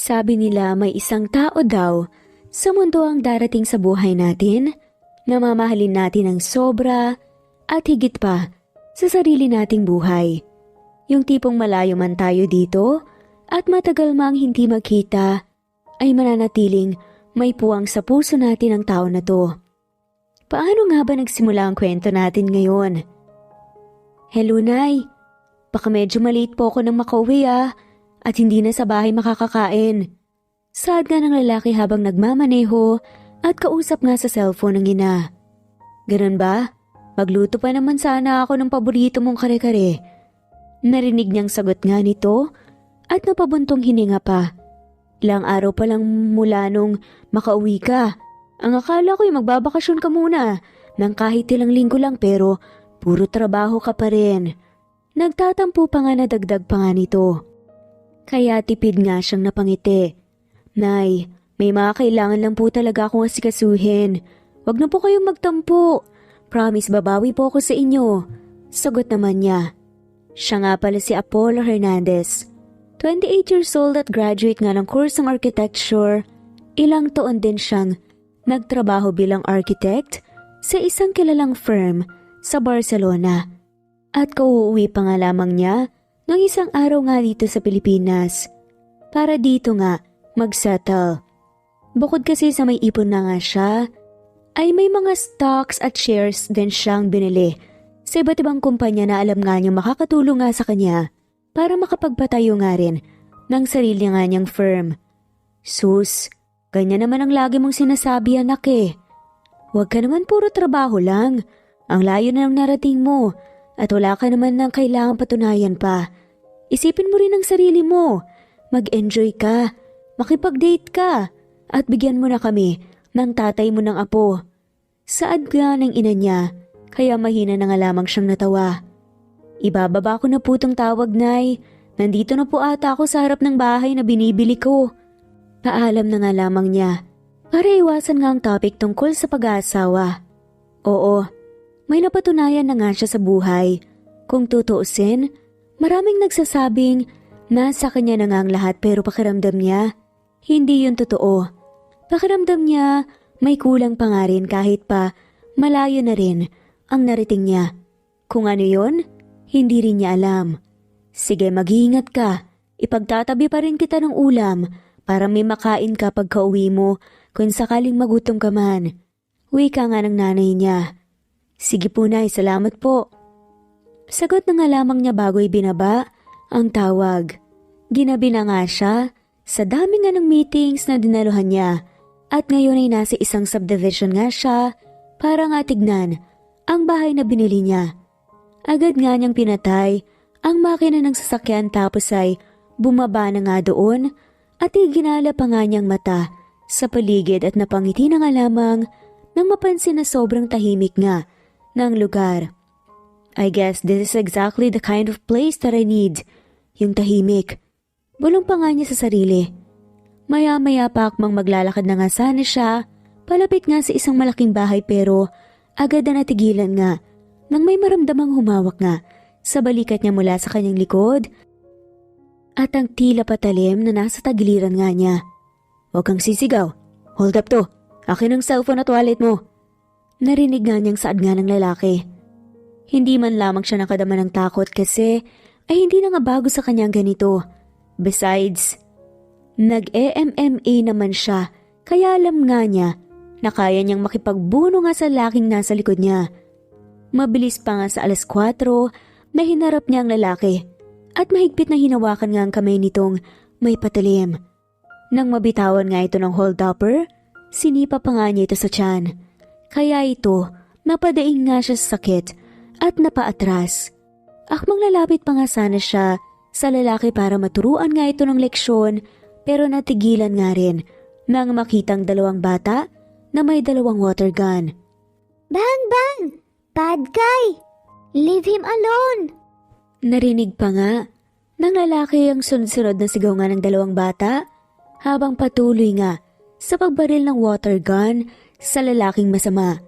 Sabi nila may isang tao daw sa mundo ang darating sa buhay natin na mamahalin natin ng sobra at higit pa sa sarili nating buhay. Yung tipong malayo man tayo dito at matagal mang hindi magkita ay mananatiling may puwang sa puso natin ang tao na to. Paano nga ba nagsimula ang kwento natin ngayon? Hello, Nay. Baka medyo maliit po ako nang makauwi at hindi na sa bahay makakakain. Saad nga ng lalaki habang nagmamaneho at kausap nga sa cellphone ng ina. Ganun ba? Magluto pa naman sana ako ng paborito mong kare-kare. Narinig niyang sagot nga nito at napabuntong hininga pa. Ilang araw pa lang mula nung makauwi ka. Ang akala ko'y magbabakasyon ka muna ng kahit ilang linggo lang pero puro trabaho ka pa rin. Nagtatampo pa nga na dagdag pa nga nito. Kaya tipid nga siyang napangiti. Nay, may mga kailangan lang po talaga akong asikasuhin. Wag na po kayong magtampo. Promise babawi po ako sa inyo. Sagot naman niya. Siya nga pala si Apollo Hernandez. 28 years old at graduate nga ng kursong architecture. Ilang taon din siyang nagtrabaho bilang architect sa isang kilalang firm sa Barcelona. At kauuwi pa nga lamang niya ng isang araw nga dito sa Pilipinas para dito nga mag-settle. Bukod kasi sa may ipon na nga siya, ay may mga stocks at shares din siyang binili sa iba't ibang kumpanya na alam nga niyang makakatulong nga sa kanya para makapagpatayo nga rin ng sarili nga niyang firm. Sus, ganyan naman ang lagi mong sinasabi, anak eh. Huwag ka naman puro trabaho lang. Ang layo na ng narating mo at wala ka naman ng kailangang patunayan pa. Isipin mo rin ang sarili mo. Mag-enjoy ka, makipag-date ka at bigyan mo na kami ng tatay mo ng apo. Saad nga ng ina niya, kaya mahina na nga lamang siyang natawa. Ibababa ko na po tong tawag, Nay. Nandito na po ata ako sa harap ng bahay na binibili ko. Paalam na nga lamang niya para iwasan nga ang topic tungkol sa pag-aasawa. Oo, may napatunayan na nga siya sa buhay. Kung tutuusin, maraming nagsasabing nasa kanya na nga ang lahat pero pakiramdam niya, hindi yun totoo. Pakiramdam niya may kulang pa nga rin kahit pa malayo na rin ang narating niya. Kung ano yun, hindi rin niya alam. Sige, mag-iingat ka. Ipagtatabi pa rin kita ng ulam para may makain ka pagka-uwi mo kung sakaling magutom ka man. Wika nga ng nanay niya. Sige po, Nay, salamat po. Sagot na nga lamang niya bago ibinaba ang tawag. Ginabi na nga siya sa dami nga ng meetings na dinaluhan niya at ngayon ay nasa isang subdivision nga siya para nga tignan ang bahay na binili niya. Agad nga niyang pinatay ang makina ng sasakyan tapos ay bumaba na nga doon at iginala pa nga niyang mata sa paligid at napangiti na nga lamang nang mapansin na sobrang tahimik nga ng lugar. I guess this is exactly the kind of place that I need. Yung tahimik. Bulong pa nga niya sa sarili. Maya-maya pa akmang maglalakad na nga sana siya, palapit nga sa isang malaking bahay pero agad na natigilan nga nang may maramdamang humawak nga sa balikat niya mula sa kanyang likod at ang tila patalim na nasa tagiliran nga niya. Huwag kang sisigaw. Hold up to. Akin ang cellphone at wallet mo. Narinig nga niyang saad nga ng lalaki. Hindi man lamang siya nakadama ng takot kasi ay hindi na nga bago sa kanyang ganito. Besides, nag-MMA naman siya kaya alam nga niya na kaya niyang makipagbuno nga sa laking nasa likod niya. Mabilis pa nga sa 4:00 na hinarap niya ang lalaki at mahigpit na hinawakan nga ang kamay nitong may patalim. Nang mabitawan nga ito ng hold-upper, sinipa pa nga niya ito sa tiyan. Kaya ito, napadaing nga siya sa sakit at napaatras. Akmang lalapit pa nga sana siya sa lalaki para maturuan nga ito ng leksyon pero natigilan nga rin nang makitang dalawang bata na may dalawang water gun. Bang! Bang! Bad guy! Leave him alone! Narinig pa nga ng lalaki ang sunod-sunod na sigaw nga ng dalawang bata habang patuloy nga sa pagbaril ng water gun sa lalaking masama.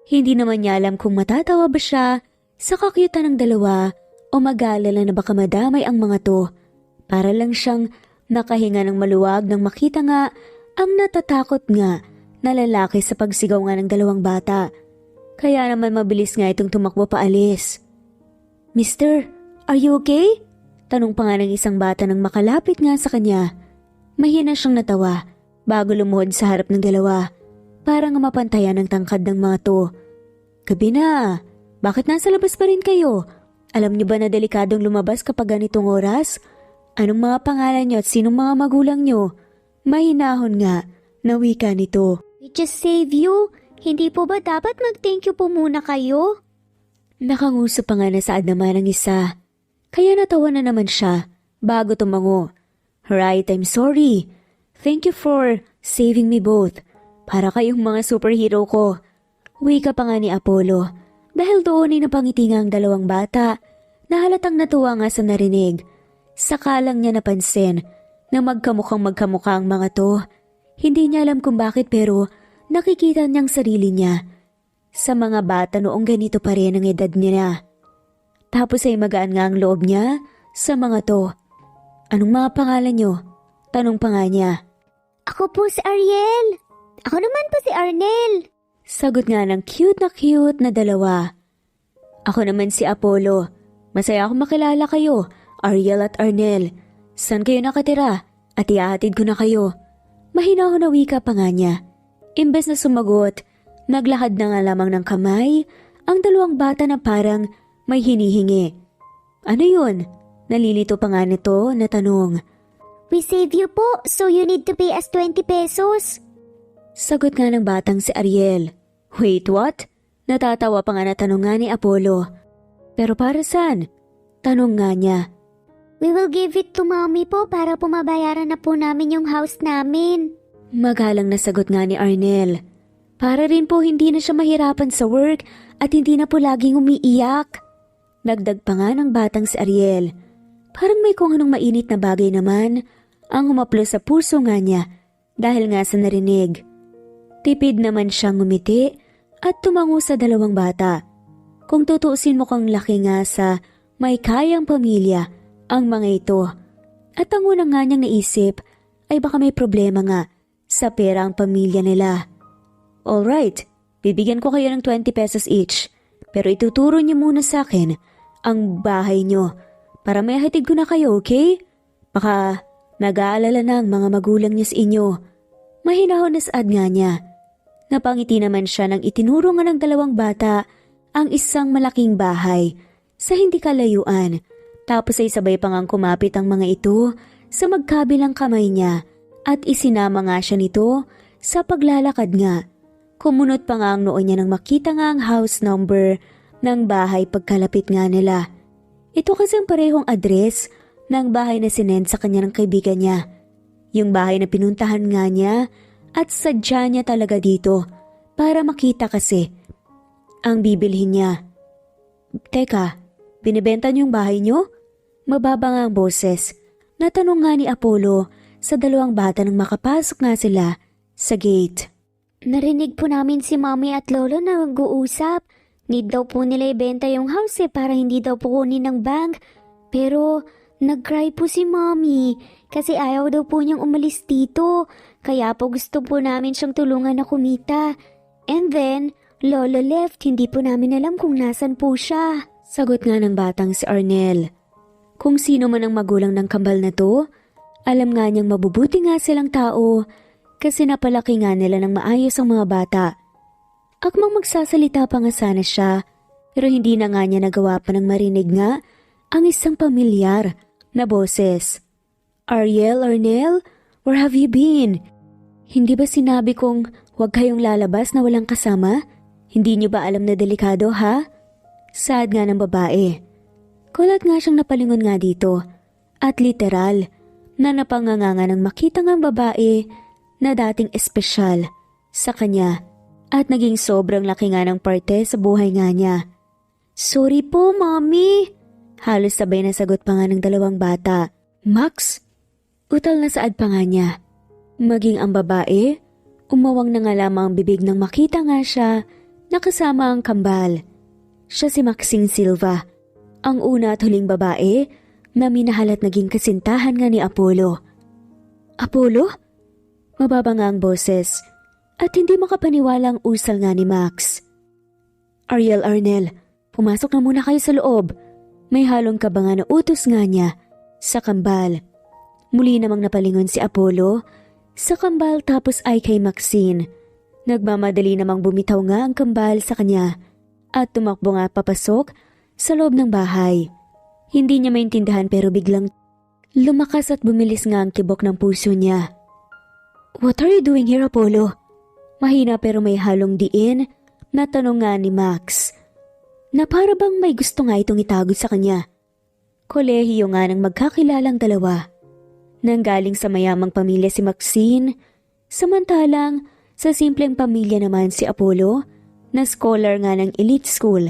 Hindi naman niya alam kung matatawa ba siya sa kakyutan ng dalawa o mag-aalala na baka madamay ang mga to. Para lang siyang Nakahinga ng maluwag nang makita nga ang natatakot nga na lalaki sa pagsigaw nga ng dalawang bata. Kaya naman mabilis nga itong tumakbo paalis. "Mister, are you okay?" Tanong pa nga ng isang bata nang makalapit nga sa kanya. Mahina siyang natawa bago lumuhod sa harap ng dalawa para nga mapantayan ang tangkad ng mga to. "Gabi na, bakit nasa labas pa rin kayo? Alam niyo ba na delikadong lumabas kapag ganitong oras? Anong mga pangalan niyo at sinong mga magulang niyo?" Mahinahon nga na wika nito. "We just save you. Hindi po ba dapat mag-thank you po muna kayo?" Nakanguso pa nga na saad naman ang isa. Kaya natawa na naman siya bago tumango. "Right, I'm sorry. Thank you for saving me both. Para kayong mga superhero ko." Wika pa nga ni Apollo dahil doon ay napangiti nga ang dalawang bata na halatang natuwa nga sa narinig. Saka lang niya napansin na magkamukha ang mga to. Hindi niya alam kung bakit pero nakikita niyang sarili niya sa mga bata noong ganito pa rin ang edad niya. Tapos ay magaan nga ang loob niya sa mga to. "Anong mga pangalan niyo?" Tanong pa nga niya. "Ako po si Ariel. Ako naman po si Arnel." Sagot nga ng cute na dalawa. "Ako naman si Apollo. Masaya akong makilala kayo, Ariel at Arnel. Saan kayo nakatira? At ihahatid ko na kayo." Mahinahon na wika pa nga niya. Imbes na sumagot, naglakad na nga lamang ng kamay ang dalawang bata na parang may hinihingi. "Ano yun?" Nalilito pa nga nito na tanong. "We save you po, so you need to pay us 20 pesos." Sagot nga ng batang si Ariel. "Wait, what?" Natatawa pa nga na tanong nga ni Apollo. "Pero para saan?" Tanong nga niya. "We will give it to mommy po para po mabayaran na po namin yung house namin." Magalang na sagot nga ni Arnel. Para rin po hindi na siya mahirapan sa work at hindi na po laging umiiyak. Dagdag pa nga ng batang si Ariel. Parang may kung anong mainit na bagay naman ang humaplo sa puso nga niya dahil nga sa narinig. Tipid naman siyang ngumiti at tumango sa dalawang bata. Kung tutuusin mo kang laki nga sa may kayang pamilya ang mga ito. At ang unang nga niyang naisip ay baka may problema nga sa pera ang pamilya nila. "Alright, bibigyan ko kayo ng 20 pesos each. Pero ituturo niyo muna sa akin ang bahay niyo para may hatid ko na kayo, okay? Baka nag-aalala na ang mga magulang niya sa inyo." Mahinahon na saad nga niya. Napangiti naman siya nang itinuro nga ng dalawang bata ang isang malaking bahay sa hindi kalayuan. Tapos ay sabay pa ngang kumapit ang mga ito sa magkabilang kamay niya at isinama nga siya nito sa paglalakad nga. Kumunot pa nga ang noo niya nang makita nga ang house number ng bahay pagkalapit nga nila. Ito kasi ang parehong address ng bahay na sinend sa kanya ng kaibigan niya. Yung bahay na pinuntahan nga niya at sadya niya talaga dito para makita kasi ang bibilhin niya. "Teka, binibenta niyo yung bahay niyo?" Mababa nga ang boses. Natanong nga ni Apollo sa dalawang bata nang makapasok nga sila sa gate. "Narinig po namin si mommy at lolo na nag-uusap. Need daw po nila ibenta yung house para hindi daw po kunin ng bank. Pero nag-cry po si mommy kasi ayaw daw po niyang umalis dito. Kaya po gusto po namin siyang tulungan na kumita. And then, lolo left, hindi po namin alam kung nasan po siya." Sagot nga ng batang si Arnel. Kung sino man ang magulang ng kambal na to, alam nga niyang mabubuti nga silang tao kasi napalaki nga nila ng maayos ang mga bata. Akmang magsasalita pa nga sana siya pero hindi na nga niya nagawa pa ng marinig nga ang isang pamilyar na boses. "Ariel, Arnel, where have you been? Hindi ba sinabi kong huwag kayong lalabas na walang kasama? Hindi niyo ba alam na delikado ha?" Saad nga ng babae. Kulat nga siyang napalingon nga dito at literal na napanganganga nang makita ng babae na dating espesyal sa kanya at naging sobrang laki nga ng parte sa buhay nga niya. "Sorry po, mommy." Halos sabay na sagot pa nga ng dalawang bata. "Max?" Utal na saad pa nga niya. Maging ang babae, umawang na nga lamang ang bibig nang makita nga siya na kasama ang kambal. Siya si Maxine Silva, ang una at huling babae na minahal at naging kasintahan nga ni Apollo. Apollo? Mababa nga ang boses at hindi makapaniwala ang usal nga ni Max. Ariel, Arnel, pumasok na muna kayo sa loob. May halong kabangan na utos nga niya sa kambal. Muli namang napalingon si Apollo sa kambal tapos ay kay Maxine. Nagmamadali namang bumitaw nga ang kambal sa kanya at tumakbo nga papasok sa loob ng bahay. Hindi niya maintindihan pero biglang lumakas at bumilis nga ang kibok ng puso niya. What are you doing here, Apollo? Mahina pero may halong diin na tanong nga ni Max na para bang may gusto nga itong itago sa kanya. Kolehiyo nga ng magkakilalang dalawa. Nanggaling sa mayamang pamilya si Maxine, samantalang sa simpleng pamilya naman si Apollo na scholar nga ng elite school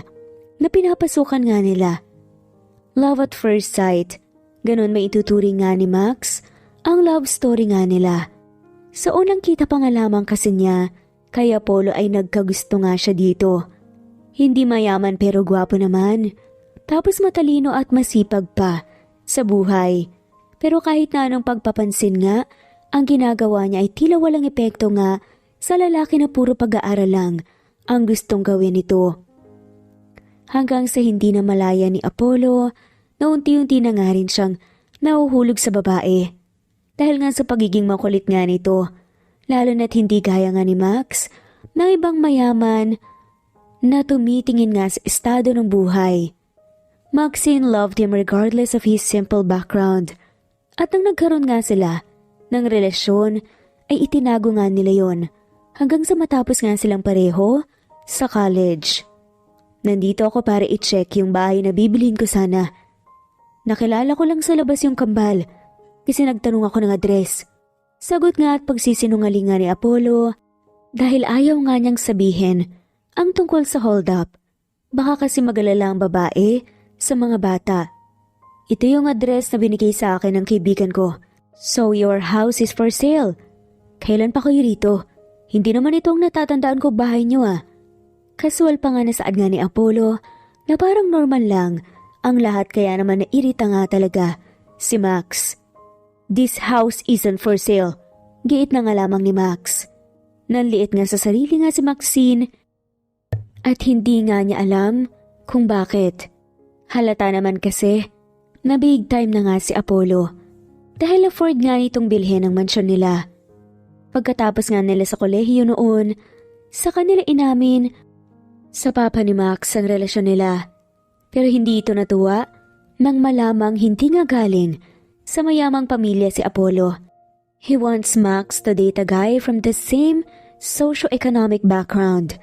na pinapasukan nga nila. Love at first sight, ganun may ituturing nga ni Max ang love story nga nila. Sa unang kita pa nga lamang kasi niya, kay Apollo ay nagkagusto nga siya dito. Hindi mayaman pero gwapo naman. Tapos matalino at masipag pa sa buhay. Pero kahit na anong pagpapansin nga, ang ginagawa niya ay tila walang epekto nga sa lalaki na puro pag-aaral lang ang gustong gawin nito. Hanggang sa hindi na malaya ni Apollo na unti-unti na nga rin siyang nahuhulog sa babae. Dahil nga sa pagiging makulit nga nito, lalo na't hindi gaya nga ni Max ng ibang mayaman na tumitingin nga sa estado ng buhay. Maxine loved him regardless of his simple background. At nang nagkaroon nga sila ng relasyon ay itinago nga nila yon hanggang sa matapos nga silang pareho sa college. Nandito ako para i-check yung bahay na bibilhin ko sana. Nakilala ko lang sa labas yung kambal kasi nagtanong ako ng address. Sagot nga at pagsisinungaling nga ni Apollo dahil ayaw nga niyang sabihin ang tungkol sa hold up. Baka kasi magalala ang babae sa mga bata. Ito yung address na binigay sa akin ng kaibigan ko. So your house is for sale. Kailan pa kayo rito? Hindi naman itong natatandaan ko bahay niyo ah. Casual pa nga nasaad nga ni Apollo na parang normal lang ang lahat kaya naman nairita nga talaga si Max. This house isn't for sale. Giit na nga lamang ni Max. Nanliit nga sa sarili nga si Maxine at hindi nga niya alam kung bakit. Halata naman kasi na big time na nga si Apollo dahil afford nga nitong bilhin ang mansyon nila. Pagkatapos nga nila sa kolehiyo noon, sa kanila inamin sa papa ni Max ang relasyon nila. Pero hindi ito natuwa nang malamang hindi nga galing sa mayamang pamilya si Apollo. He wants Max to date a guy from the same socio-economic background.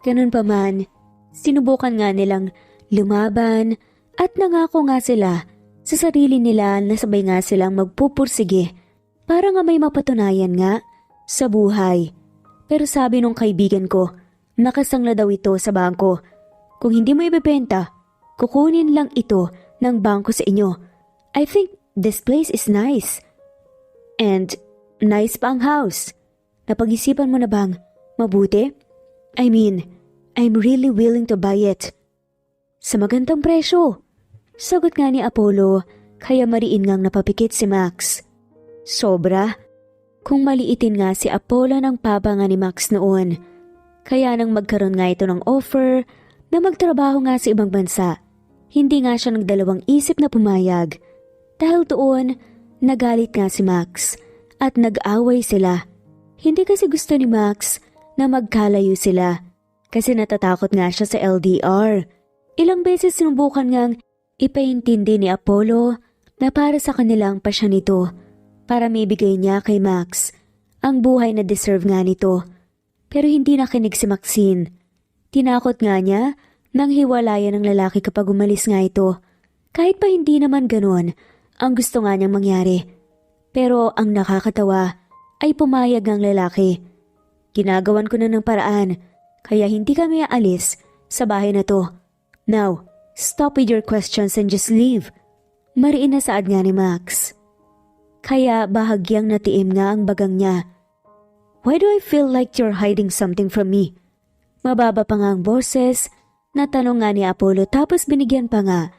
Ganun pa man, sinubukan nga nilang lumaban at nangako nga sila sa sarili nila na sabay nga silang magpupursige para nga may mapatunayan nga sa buhay. Pero sabi nung kaibigan ko, nakasangla daw ito sa bangko. Kung hindi mo ibebenta, kukunin lang ito ng bangko sa inyo. I think this place is nice. And nice pa ang house. Napag-isipan mo na bang mabuti? I mean, I'm really willing to buy it. Sa magandang presyo. Sagot nga ni Apollo, kaya mariin ngang napapikit si Max. Sobra? Kung maliitin nga si Apollo ng papa nga ni Max noon. Kaya nang magkaroon nga ito ng offer na magtrabaho nga sa ibang bansa, hindi nga siya nagdalawang isip na pumayag. Dahil doon, nagalit nga si Max at nag-away sila. Hindi kasi gusto ni Max na magkalayo sila kasi natatakot nga siya sa LDR. Ilang beses sinubukan ngang ipaintindi ni Apollo na para sa kanilang pasya nito para maibigay niya kay Max ang buhay na deserve nga nito. Pero hindi nakinig si Maxine. Tinakot nga niya nang hiwalayan ng lalaki kapag umalis nga ito. Kahit pa hindi naman ganon ang gusto nga niyang mangyari. Pero ang nakakatawa ay pumayag ang lalaki. Ginagawan ko na ng paraan kaya hindi kami aalis sa bahay na to. Now, stop with your questions and just leave. Mariin na saad nga ni Max. Kaya bahagyang natiim nga ang bagang niya. Why do I feel like you're hiding something from me? Mababa pa nga ang boses na tanong nga ni Apollo tapos binigyan pa nga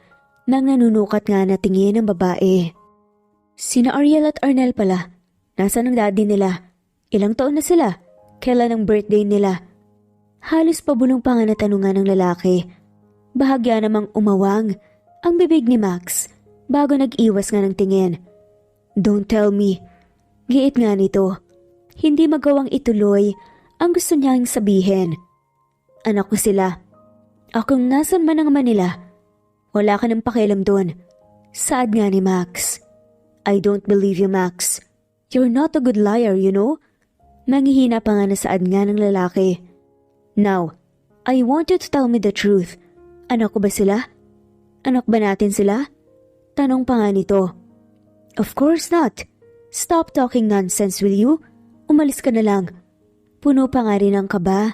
ng nanunukat nga na tingin ng babae. Sina Ariel at Arnel pala. Nasaan ang daddy nila? Ilang taon na sila? Kailan ang birthday nila? Halos pabulong pa nga na tanungan ng lalaki. Bahagya namang umawang ang bibig ni Max bago nag-iwas nga ng tingin. Don't tell me. Giit nga nito. Hindi magawang ituloy ang gusto niyang sabihin. Anak ko sila. Akong nasan man ang Manila. Wala ka ng pakialam doon. Saad nga ni Max. I don't believe you, Max. You're not a good liar, you know? Nangihina pa nga na saad nga ng lalaki. Now, I want you to tell me the truth. Anak ko ba sila? Anak ba natin sila? Tanong pa nga nito. Of course not. Stop talking nonsense, will you? Umalis ka na lang. Puno pa nga rin ang kaba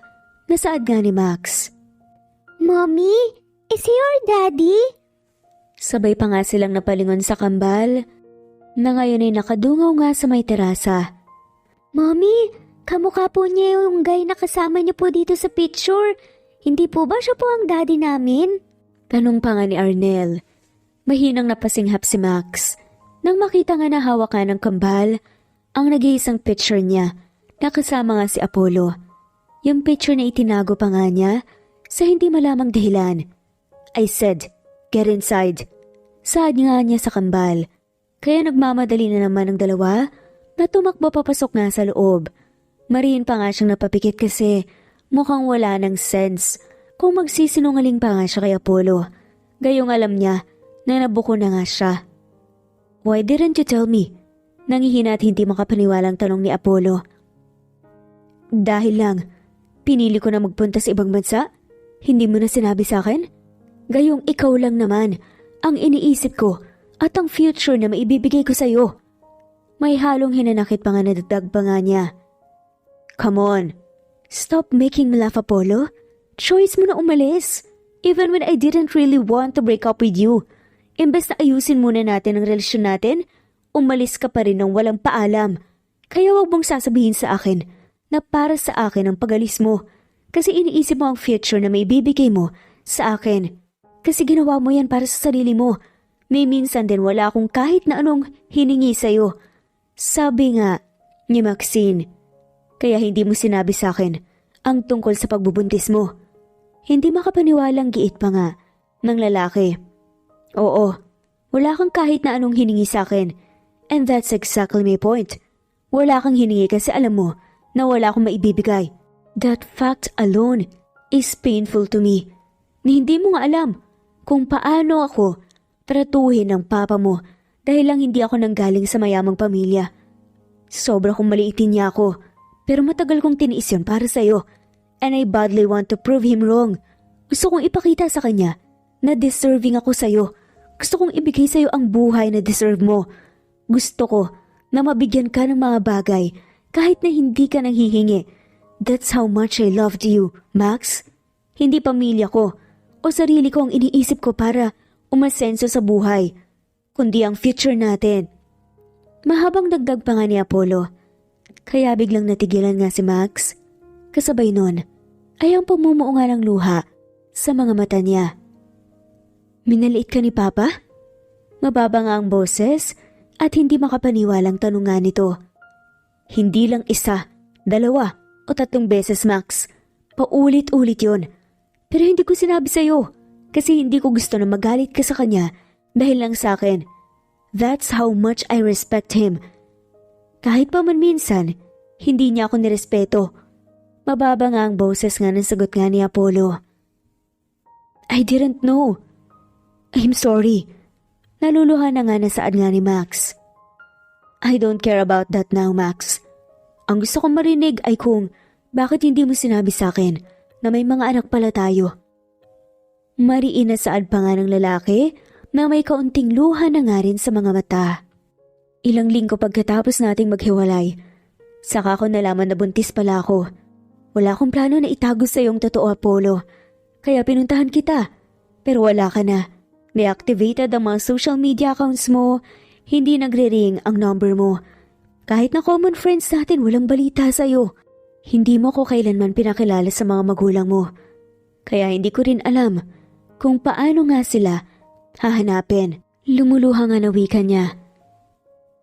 na saad nga ni Max. Mommy, is he your daddy? Sabay pa nga silang napalingon sa kambal na ngayon ay nakadungaw nga sa may terasa. Mommy, kamukha po niya yung guy na kasama niyo po dito sa picture. Hindi po ba siya po ang daddy namin? Tanong pa nga ni Arnel. Mahinang napasinghap si Max nang makita nga na hawak ka ng kambal ang nag-iisang picture niya na kasama nga si Apollo. Yung picture na itinago pa nga niya sa hindi malamang dahilan. I said, get inside. Saad nga niya sa kambal. Kaya nagmamadali na naman ang dalawa na tumakbo papasok nga sa loob. Mariin pa nga siyang napapikit kasi mukhang wala ng sense kung magsisinungaling pa nga siya kay Apollo. Gayong alam niya na nabuko na nga siya. Why didn't you tell me? Nangihina at hindi makapaniwalang tanong ni Apollo. Dahil lang, pinili ko na magpunta sa ibang bansa? Hindi mo na sinabi sa akin? Gayong ikaw lang naman ang iniisip ko at ang future na maibibigay ko sa'yo. May halong hinanakit pa nga nadagdag pa nga niya. Come on, stop making me laugh, Apollo. Choice mo na umalis. Even when I didn't really want to break up with you. Imbes na ayusin muna natin ang relasyon natin, umalis ka pa rin ng walang paalam. Kaya wag mong sasabihin sa akin na para sa akin ang pag-alis mo. Kasi iniisip mo ang future na may bibigay mo sa akin. Kasi ginawa mo yan para sa sarili mo. May minsan din wala akong kahit na anong hiningi sa'yo. Sabi nga ni Maxine. Kaya hindi mo sinabi sa akin ang tungkol sa pagbubuntis mo. Hindi makapaniwalang giit pa nga ng lalaki. Oo, wala kang kahit na anong hiningi sa akin. And that's exactly my point. Wala kang hiningi kasi alam mo na wala akong maibibigay. That fact alone is painful to me. Ni hindi mo nga alam kung paano ako tratuhin ng papa mo dahil lang hindi ako nanggaling sa mayamang pamilya. Sobra kong maliitin niya ako, pero matagal kong tiniis yun para sa'yo. And I badly want to prove him wrong. Gusto kong ipakita sa kanya na deserving ako sa'yo. Gusto kong ibigay sa'yo ang buhay na deserve mo. Gusto ko na mabigyan ka ng mga bagay kahit na hindi ka nanghihingi. That's how much I loved you, Max. Hindi pamilya ko o sarili ko ang iniisip ko para umasenso sa buhay, kundi ang future natin. Mahabang dagdag pa nga ni Apollo. Kaya biglang natigilan nga si Max. Kasabay nun ay ang pamumuo nga ng luha sa mga mata niya. Minaliit ka ni Papa? Mababa nga ang boses at hindi makapaniwalang tanong nga nito. Hindi lang isa, dalawa o 3 beses, Max. Paulit-ulit yon. Pero hindi ko sinabi sa'yo kasi hindi ko gusto na magalit ka sa kanya dahil lang sa akin. That's how much I respect him. Kahit pa man minsan, hindi niya ako nirespeto. Mababa nga ang boses nga ng sagot nga ni Apollo. I didn't know. I'm sorry. Naluluha na nga nasaad nga ni Max. I don't care about that now, Max. Ang gusto kong marinig ay kung bakit hindi mo sinabi sa akin na may mga anak pala tayo. Mariin na saad pa nga ng lalaki na may kaunting luha na nga rin sa mga mata. Ilang linggo pagkatapos nating maghiwalay, saka ko nalaman na buntis pala ako. Wala akong plano na itago sa iyong totoo, Apollo. Kaya pinuntahan kita. Pero wala ka na. Deactivated ang mga social media accounts mo. Hindi nagre-ring ang number mo. Kahit na common friends natin walang balita sa'yo. Hindi mo ko kailanman pinakilala sa mga magulang mo. Kaya hindi ko rin alam kung paano nga sila hahanapin. Lumuluha nga na wika niya.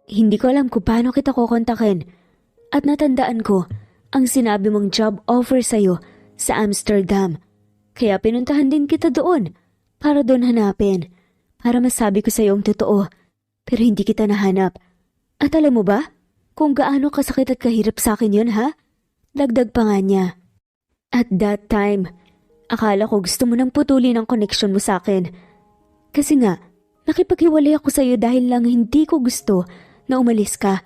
Hindi ko alam kung paano kita kukontakin. At natandaan ko ang sinabi mong job offer sa'yo sa Amsterdam. Kaya pinuntahan din kita doon para doon hanapin. Para masabi ko sa'yo ang totoo. Pero hindi kita nahanap. At alam mo ba kung gaano kasakit at kahirap sa akin yun, ha? Dagdag pa nga niya. At that time, akala ko gusto mo nang putulin ang connection mo sa akin. Kasi nga, nakipaghiwalay ako sa'yo dahil lang hindi ko gusto na umalis ka.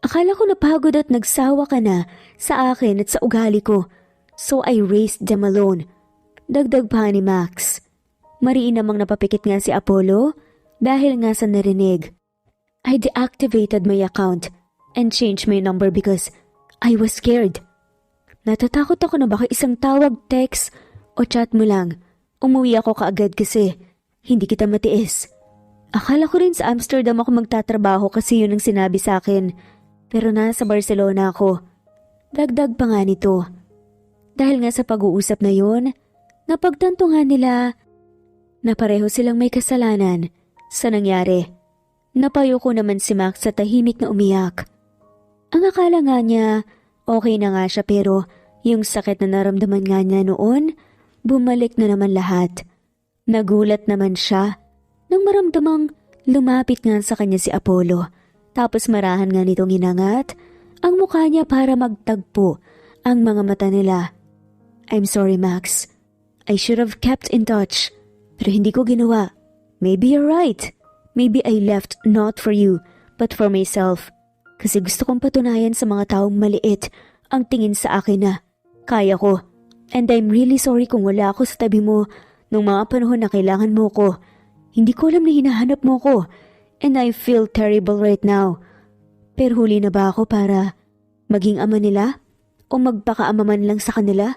Akala ko napagod at nagsawa ka na sa akin at sa ugali ko. So I raised them alone. Dagdag pa ni Max. Mariin namang napapikit nga si Apollo dahil nga sa narinig. I deactivated my account and changed my number because I was scared. Natatakot ako na baka isang tawag, text o chat mo lang. Umuwi ako kaagad kasi hindi kita matiis. Akala ko rin sa Amsterdam ako magtatrabaho kasi yun ang sinabi sa akin. Pero nasa Barcelona ako. Dagdag pa nga nito. Dahil nga sa pag-uusap na yun, napagtanto nga nila na pareho silang may kasalanan sa nangyari. Napayo ko naman si Max sa tahimik na umiyak. Ang akala nga niya, okay na nga siya pero yung sakit na naramdaman nga niya noon, bumalik na naman lahat. Nagulat naman siya nang maramdamang lumapit nga sa kanya si Apollo. Tapos marahan nga nitong inangat ang mukha niya para magtagpo ang mga mata nila. I'm sorry, Max. I should have kept in touch. Pero hindi ko ginawa. Maybe you're right. Maybe I left not for you, but for myself. Kasi gusto kong patunayan sa mga taong maliit ang tingin sa akin na kaya ko. And I'm really sorry kung wala ako sa tabi mo nung mga panahon na kailangan mo ko. Hindi ko alam na hinahanap mo ko. And I feel terrible right now. Pero huli na ba ako para maging ama nila? O magpakaama man lang sa kanila?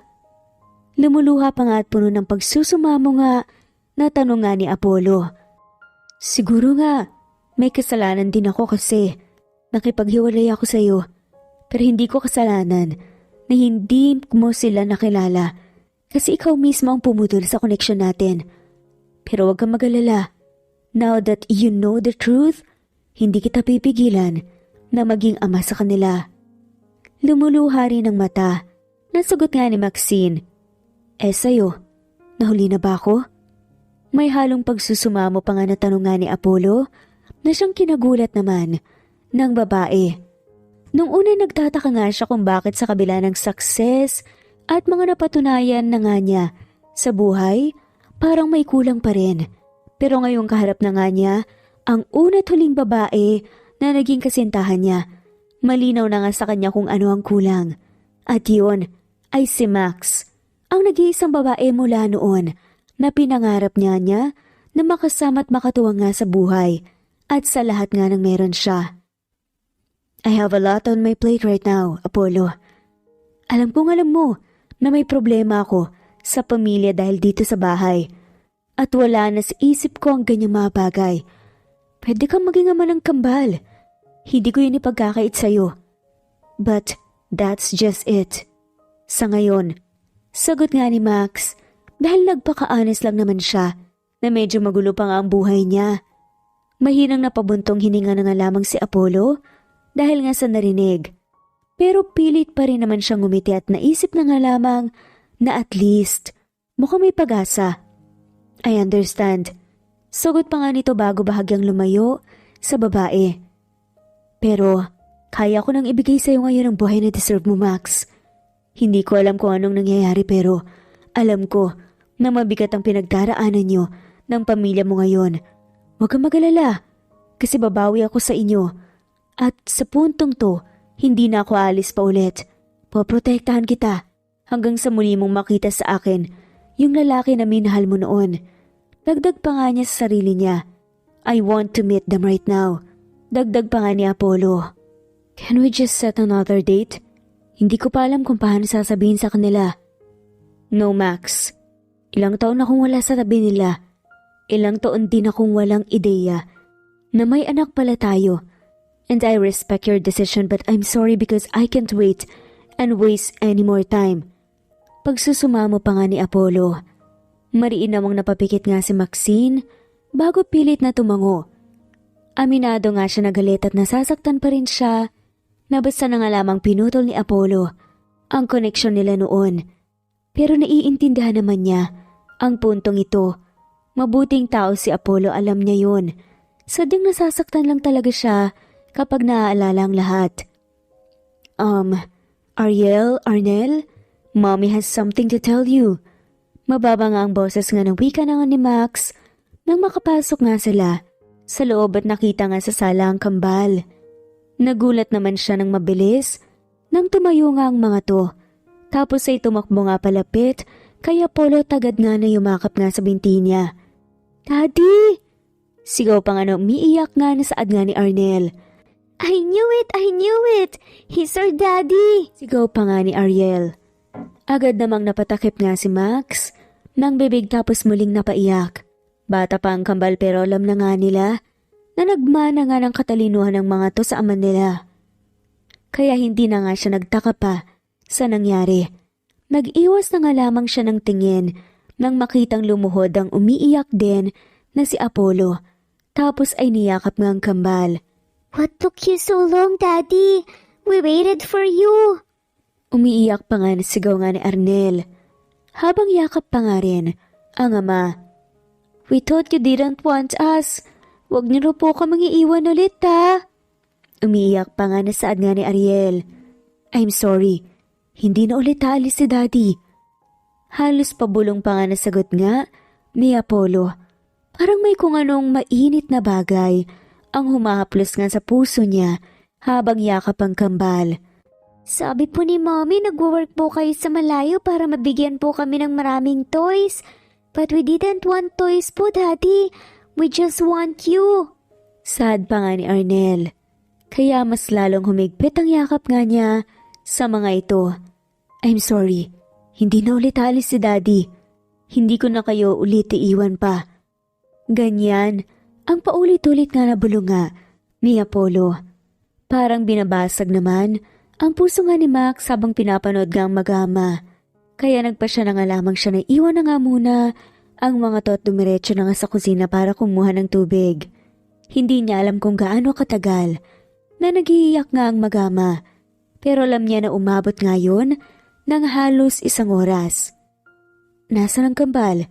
Lumuluha pa nga at puno ng pagsusumamo nga na tanong nga ni Apollo. Siguro nga, may kasalanan din ako kasi nakipaghiwalay ako sa iyo. Pero hindi ko kasalanan na hindi mo sila nakilala kasi ikaw mismo ang pumutol sa connection natin. Pero huwag kang mag-alala. Now that you know the truth, hindi kita pipigilan na maging ama sa kanila. Lumuluha rin ang mata. Nasagot nga ni Maxine. Sa'yo, nahuli na ba ako? May halong pagsusumamo pa nga na tanong nga ni Apollo na siyang kinagulat naman ng babae. Nung una nagtataka nga siya kung bakit sa kabila ng success at mga napatunayan na nga niya sa buhay, parang may kulang pa rin. Pero ngayong kaharap na nga niya ang una't huling babae na naging kasintahan niya. Malinaw na nga sa kanya kung ano ang kulang. At yun ay si Max, ang nag-iisang babae mula noon na pinangarap niya na makasama at makatuwang nga sa buhay at sa lahat nga ng meron siya. I have a lot on my plate right now, Apollo. Alam mo na may problema ako sa pamilya dahil dito sa bahay. At wala na sa isip ko ang ganyang mga bagay. Pwede kang maging ama ng kambal. Hindi ko yun ipagkakait sa'yo. But that's just it. Sa ngayon, sagot nga ni Max dahil nagpaka-honest lang naman siya na medyo magulo pa nga ang buhay niya. Mahinang napabuntong hininga na nga lamang si Apollo dahil nga sa narinig. Pero pilit pa rin naman siyang ngumiti at naisip na nga lamang na at least mukhang may pag-asa. I understand. Sagot pa nga nito bago bahagyang lumayo sa babae. Pero kaya ko nang ibigay sa'yo ngayon ang buhay na deserve mo, Max. Hindi ko alam kung anong nangyayari pero alam ko na mabigat ang pinagdaraanan niyo ng pamilya mo ngayon. Huwag kang mag-alala kasi babawi ako sa inyo. At sa puntong to, hindi na ako aalis pa ulit. Poprotektahan kita hanggang sa muli mong makita sa akin yung lalaki na minahal mo noon. Dagdag pa nga niya sa sarili niya. I want to meet them right now. Dagdag pa nga ni Apollo. Can we just set another date? Hindi ko pa alam kung paano sasabihin sa kanila. No, Max. Ilang taon akong wala sa tabi nila. Ilang taon din akong walang ideya na may anak pala tayo. And I respect your decision but I'm sorry because I can't wait and waste any more time. Pagsusumamo pa nga ni Apollo. Mariin namang napapikit nga si Maxine bago pilit na tumango. Aminado nga siya na galit at nasasaktan pa rin siya na basta na nga lamang pinutol ni Apollo ang koneksyon nila noon. Pero naiintindihan naman niya ang puntong ito. Mabuting tao si Apollo, alam niya yun. Sadyang nasasaktan lang talaga siya kapag naaalala ang lahat. Ariel, Arnel, Mommy has something to tell you. Mababa nga ang boses nga ng wika na nga ni Max nang makapasok nga sila sa loob at nakita nga sa sala ang kambal. Nagulat naman siya ng mabilis nang tumayo nga ang mga to. Tapos ay tumakbo nga palapit kay Apollo, tagad nga na yumakap nga sa binti niya. Daddy! Sigaw pa nga na umiiyak nga na saad nga ni Arnel. I knew it! He's our daddy! Sigaw pa nga ni Ariel. Agad namang napatakip nga si Max nang bibig tapos muling napaiyak. Bata pa ang kambal pero alam na nga nila na nagmana nga ng katalinuhan ng mga to sa ama nila. Kaya hindi na nga siya nagtaka pa sa nangyari. Nag-iwas na nga lamang siya ng tingin nang makitang lumuhod ang umiiyak din na si Apollo. Tapos ay niyakap nga ang kambal. What took you so long, Daddy? We waited for you! Umiiyak pa nga na sigaw nga ni Arnel. Habang yakap pa nga rin ang ama. We thought you didn't want us. Huwag niyo po kaming iiwan ulit, ha? Umiiyak pa nga na saad nga ni Ariel. I'm sorry. Hindi na ulit aalis si Daddy. Halos pabulong pa nga na sagot nga ni Apollo. Parang may kung anong mainit na bagay ang humahaplos nga sa puso niya habang yakap ang kambal. Sabi po ni Mommy, nag-work po kayo sa malayo para mabigyan po kami ng maraming toys. But we didn't want toys po, Daddy. We just want you. Sad pa nga ni Arnel. Kaya mas lalong humigpit ang yakap nga niya sa mga ito. I'm sorry. Hindi na ulit alis si Daddy. Hindi ko na kayo ulit iiwan pa. Ganyan ang paulit-ulit nga na bulunga ni Apollo. Parang binabasag naman ang puso nga ni Max habang pinapanood nga ang mag-ama. Kaya nagpa siya na nga lamang siya na iwan na nga muna ang mga to at dumiretso na nga sa kusina para kumuha ng tubig. Hindi niya alam kung gaano katagal na nag-iiyak nga ang mag-ama. Pero alam niya na umabot nga yun ng halos 1 oras. Nasaan ang kambal?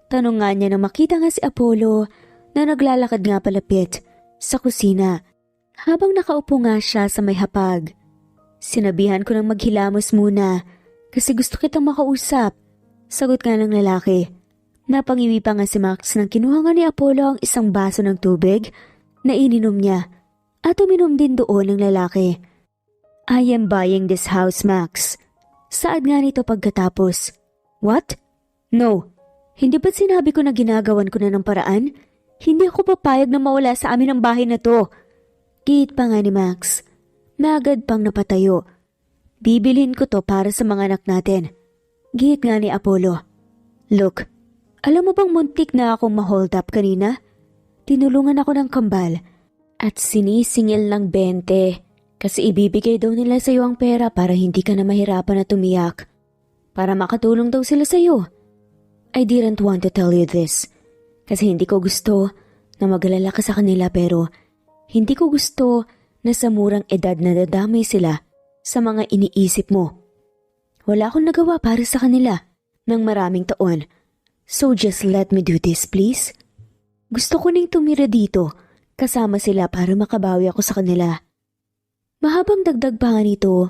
Tanong nga niya nang makita nga si Apollo na naglalakad nga palapit sa kusina. Habang nakaupo nga siya sa may hapag. Sinabihan ko ng maghilamos muna kasi gusto kitang makausap. Sagot nga ng lalaki. Napangiwi pa nga si Max nang kinuha nga ni Apollo ang isang baso ng tubig na ininom niya at uminom din doon ng lalaki. I am buying this house, Max. Saad nga nito pagkatapos. What? No. Hindi ba't sinabi ko na ginagawan ko na ng paraan? Hindi ako papayag na mawala sa amin ang bahay na to. Gihit pa nga ni Max. Naagad pang napatayo. Bibilhin ko to para sa mga anak natin. Gihit nga ni Apollo. Look, alam mo bang muntik na akong ma-hold up kanina? Tinulungan ako ng kambal at sinisingil ng 20 kasi ibibigay daw nila sa iyo ang pera para hindi ka na mahirapan na tumiyak. Para makatulong daw sila sa iyo. I didn't want to tell you this kasi hindi ko gusto na mag-alala ka sa kanila pero hindi ko gusto na sa murang edad na dadamay sila sa mga iniisip mo. Wala akong nagawa para sa kanila ng maraming taon. So just let me do this, please. Gusto ko nang tumira dito kasama sila para makabawi ako sa kanila. Mahabang dagdag pa nga nito,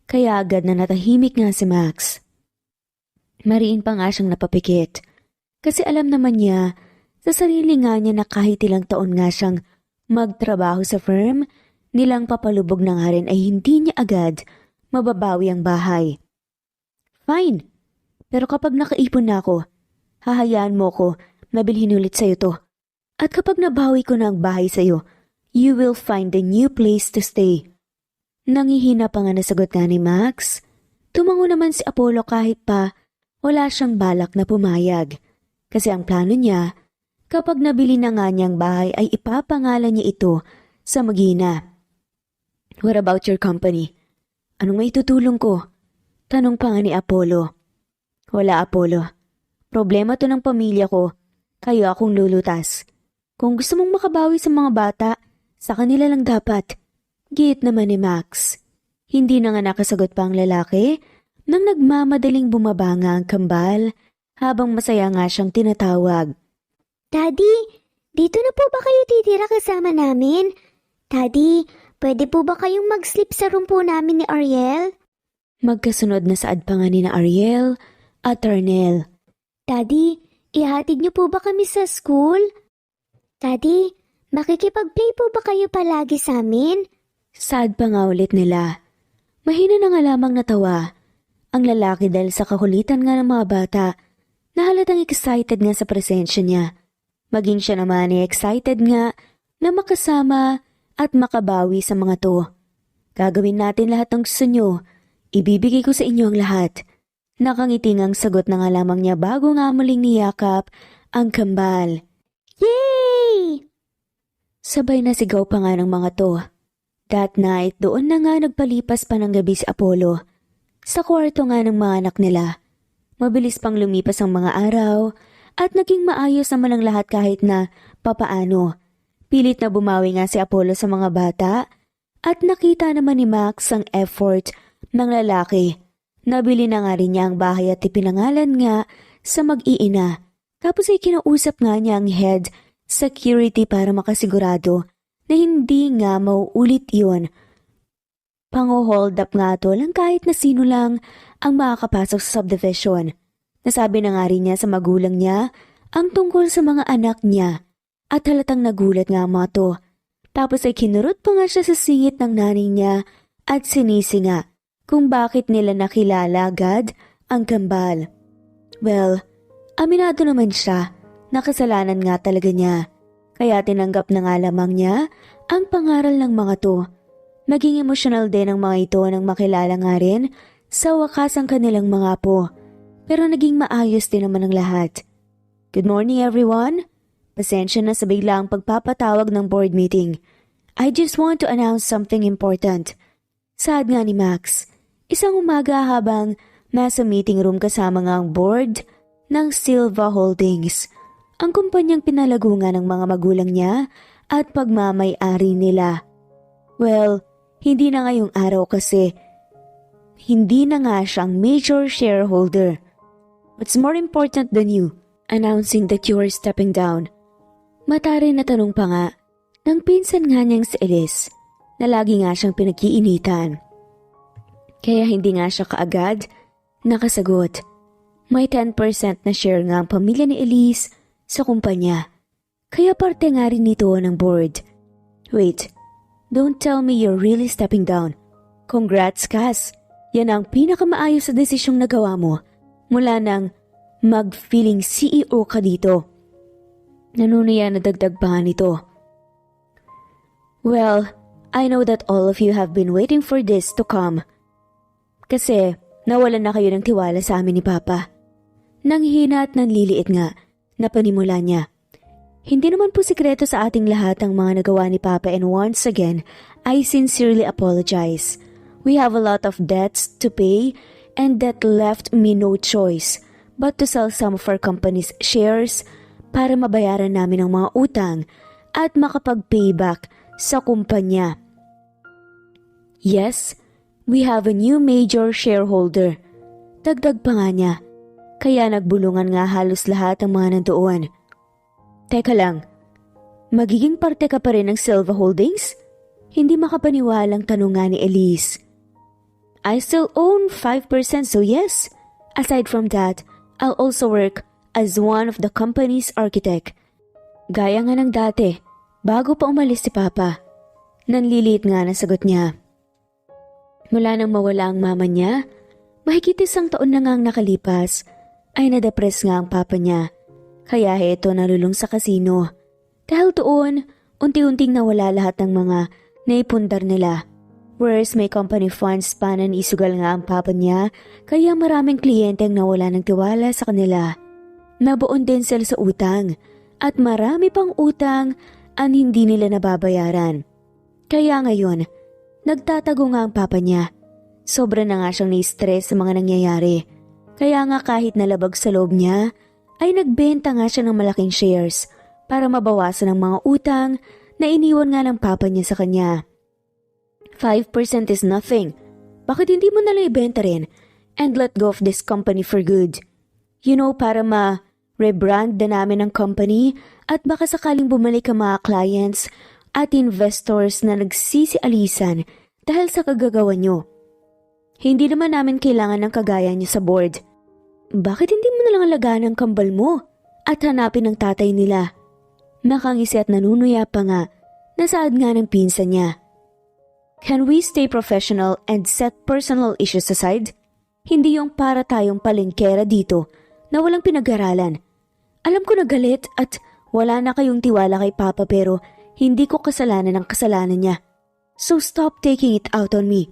kaya agad na natahimik nga si Max. Mariin pa nga siyang napapikit kasi alam naman niya sa sarili nga niya na kahit ilang taon nga siyang magtrabaho sa firm, nilang papalubog na nga rin ay hindi niya agad mababawi ang bahay. Fine, pero kapag nakaipon na ako, hahayaan mo ko na bilhin ulit sa'yo to. At kapag nabawi ko na ang bahay sa'yo, you will find a new place to stay. Nangihina pa nga nasagot nga ni Max. Tumango naman si Apollo kahit pa wala siyang balak na pumayag. Kasi ang plano niya, kapag nabili na nga niyang bahay ay ipapangalan niya ito sa mag-ina. What about your company? Anong may tutulong ko? Tanong pa nga ni Apollo. Wala, Apollo. Problema to ng pamilya ko, kaya akong lulutas. Kung gusto mong makabawi sa mga bata, sa kanila lang dapat. Giit naman ni Max. Hindi na nga nakasagot pa ang lalaki nang nagmamadaling bumabanga ang kambal habang masaya nga siyang tinatawag. Daddy, dito na po ba kayo titira kasama namin? Daddy, pwede po ba kayong mag-sleep sa room po namin ni Ariel? Magkasunod na saad pa nga ni na Ariel at Arnel. Daddy, ihatid niyo po ba kami sa school? Daddy, makikipag-play po ba kayo palagi sa amin? Saad pa nga ulit nila. Mahina na nga lamang natawa. Ang lalaki dahil sa kakulitan nga ng mga bata na halatang excited nga sa presensya niya. Maging siya naman ay excited nga na makasama at makabawi sa mga to. Gagawin natin lahat ng gusto nyo. Ibibigay ko sa inyo ang lahat. Nakangiting ang sagot na nga lamang niya bago nga muling niyakap ang kambal. Yay! Sabay na sigaw pa nga ng mga to. That night, doon na nga nagpalipas pa ng gabi si Apollo. Sa kwarto nga ng mga anak nila. Mabilis pang lumipas ang mga araw at naging maayos naman ang lahat kahit na papaano. Pilit na bumawi nga si Apollo sa mga bata at nakita naman ni Max ang effort ng lalaki. Nabili na nga rin niya ang bahay at ipinangalan nga sa mag-iina. Tapos ay kinausap nga niya ang head security para makasigurado na hindi nga mauulit yun. Pang-hold up nga to lang kahit na sino lang ang makakapasok sa subdivision. Nasabi na nga rin niya sa magulang niya ang tungkol sa mga anak niya at halatang nagulat nga ang mga to. Tapos ay kinurot pa nga siya sa singit ng nanay niya at sinisi nga kung bakit nila nakilala agad ang kambal. Well, aminado naman siya na kasalanan nga talaga niya. Kaya tinanggap na nga lamang niya ang pangaral ng mga to. Naging emosyonal din ang mga ito nang makilala nga rin sa wakas ang kanilang mga apo. Pero naging maayos din naman ang lahat. Good morning everyone. Pasensya na sa biglang pagpapatawag ng board meeting. I just want to announce something important. Saad nga ni Max. Isang umaga habang nasa meeting room kasama nga ang board ng Silva Holdings. Ang kumpanyang pinalagungan ng mga magulang niya at pagmamay-ari nila. Well, hindi na ngayong araw kasi hindi na nga siyang major shareholder. What's more important than you? Announcing that you are stepping down. Matari na tanong pa nga ng pinsan nga niyang si Elise na lagi nga siyang pinag-iinitan. Kaya hindi nga siya kaagad nakasagot. May 10% na share nga ang pamilya ni Elise sa kumpanya. Kaya parte nga rin nito ng board. Wait, don't tell me you're really stepping down. Congrats, Cass. Yan ang pinakamaayos sa desisyong nagawa mo mula nang mag-feeling CEO ka dito. Nanunuya na dagdag pa nga nito. Well, I know that all of you have been waiting for this to come. Kasi nawalan na kayo ng tiwala sa amin ni Papa. Nanghina at nanliliit nga na panimula niya. Hindi naman po sikreto sa ating lahat ang mga nagawa ni Papa and once again, I sincerely apologize. We have a lot of debts to pay and that left me no choice but to sell some of our company's shares para mabayaran namin ang mga utang at makapag-payback sa kumpanya. Yes, we have a new major shareholder. Dagdag pa nga niya. Kaya nagbulungan nga halos lahat ang mga nandoon. Teka lang, magiging parte ka pa rin ng Silva Holdings? Hindi makapaniwalang tanong nga ni Elise. I still own 5% so yes. Aside from that, I'll also work as one of the company's architect. Gaya nga ng dati, bago pa umalis si Papa. Nanlilit nga na sagot niya. Mula nang mawala ang mama niya, mahigit 1 taon na nga ang nakalipas, ay na-depress nga ang papa niya. Kaya ito nalulung sa kasino. Dahil doon, unti-unting nawala lahat ng mga naipundar nila. Whereas may company funds pa na isugal nga ang papa niya, kaya maraming kliyente ang nawala ng tiwala sa kanila. Nabuon din sila sa utang, at marami pang utang ang hindi nila nababayaran. Kaya ngayon, nagtatago nga ang papa niya. Sobra na nga siyang na-stress sa mga nangyayari. Kaya nga kahit nalabag sa loob niya, ay nagbenta nga siya ng malaking shares para mabawasan ang mga utang na iniwan nga ng papa niya sa kanya. 5% is nothing. Bakit hindi mo nalang ibenta rin and let go of this company for good? You know, para ma-rebrand na namin ang company at baka sakaling bumalik ang mga clients at investors na nagsisialisan dahil sa kagagawa nyo. Hindi naman namin kailangan ng kagaya niyo sa board. Bakit hindi mo nalang alagaan ang kambal mo at hanapin ang tatay nila? Nakangisi at nanunuya pa nga, nasaad nga ng pinsan niya. Can we stay professional and set personal issues aside? Hindi yung para tayong palengkera dito na walang pinag-aralan. Alam ko na galit at wala na kayong tiwala kay Papa pero hindi ko kasalanan ang kasalanan niya. So stop taking it out on me.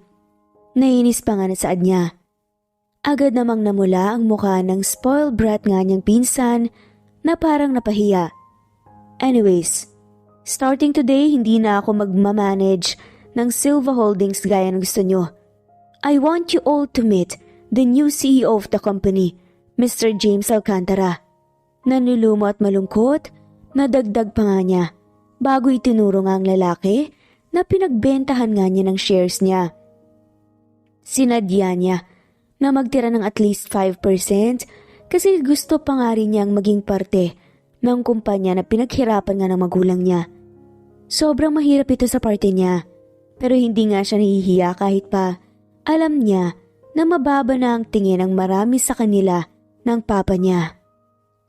Nainis pa nga na saad niya. Agad namang namula ang mukha ng spoiled brat nga niyang pinsan na parang napahiya. Anyways, starting today hindi na ako magmamanage ng Silva Holdings gaya ng gusto nyo. I want you all to meet the new CEO of the company, Mr. James Alcantara. Nanlulumo at malungkot, nadagdag pa nga niya bago itinuro nga ang lalaki na pinagbentahan nga niya ng shares niya. Sinadya niya na magtira ng at least 5% kasi gusto pa nga rin niyang maging parte ng kumpanya na pinaghirapan nga ng magulang niya. Sobrang mahirap ito sa parte niya, pero hindi nga siya nahihiya kahit pa alam niya na mababa na ang tingin ng marami sa kanila ng papa niya.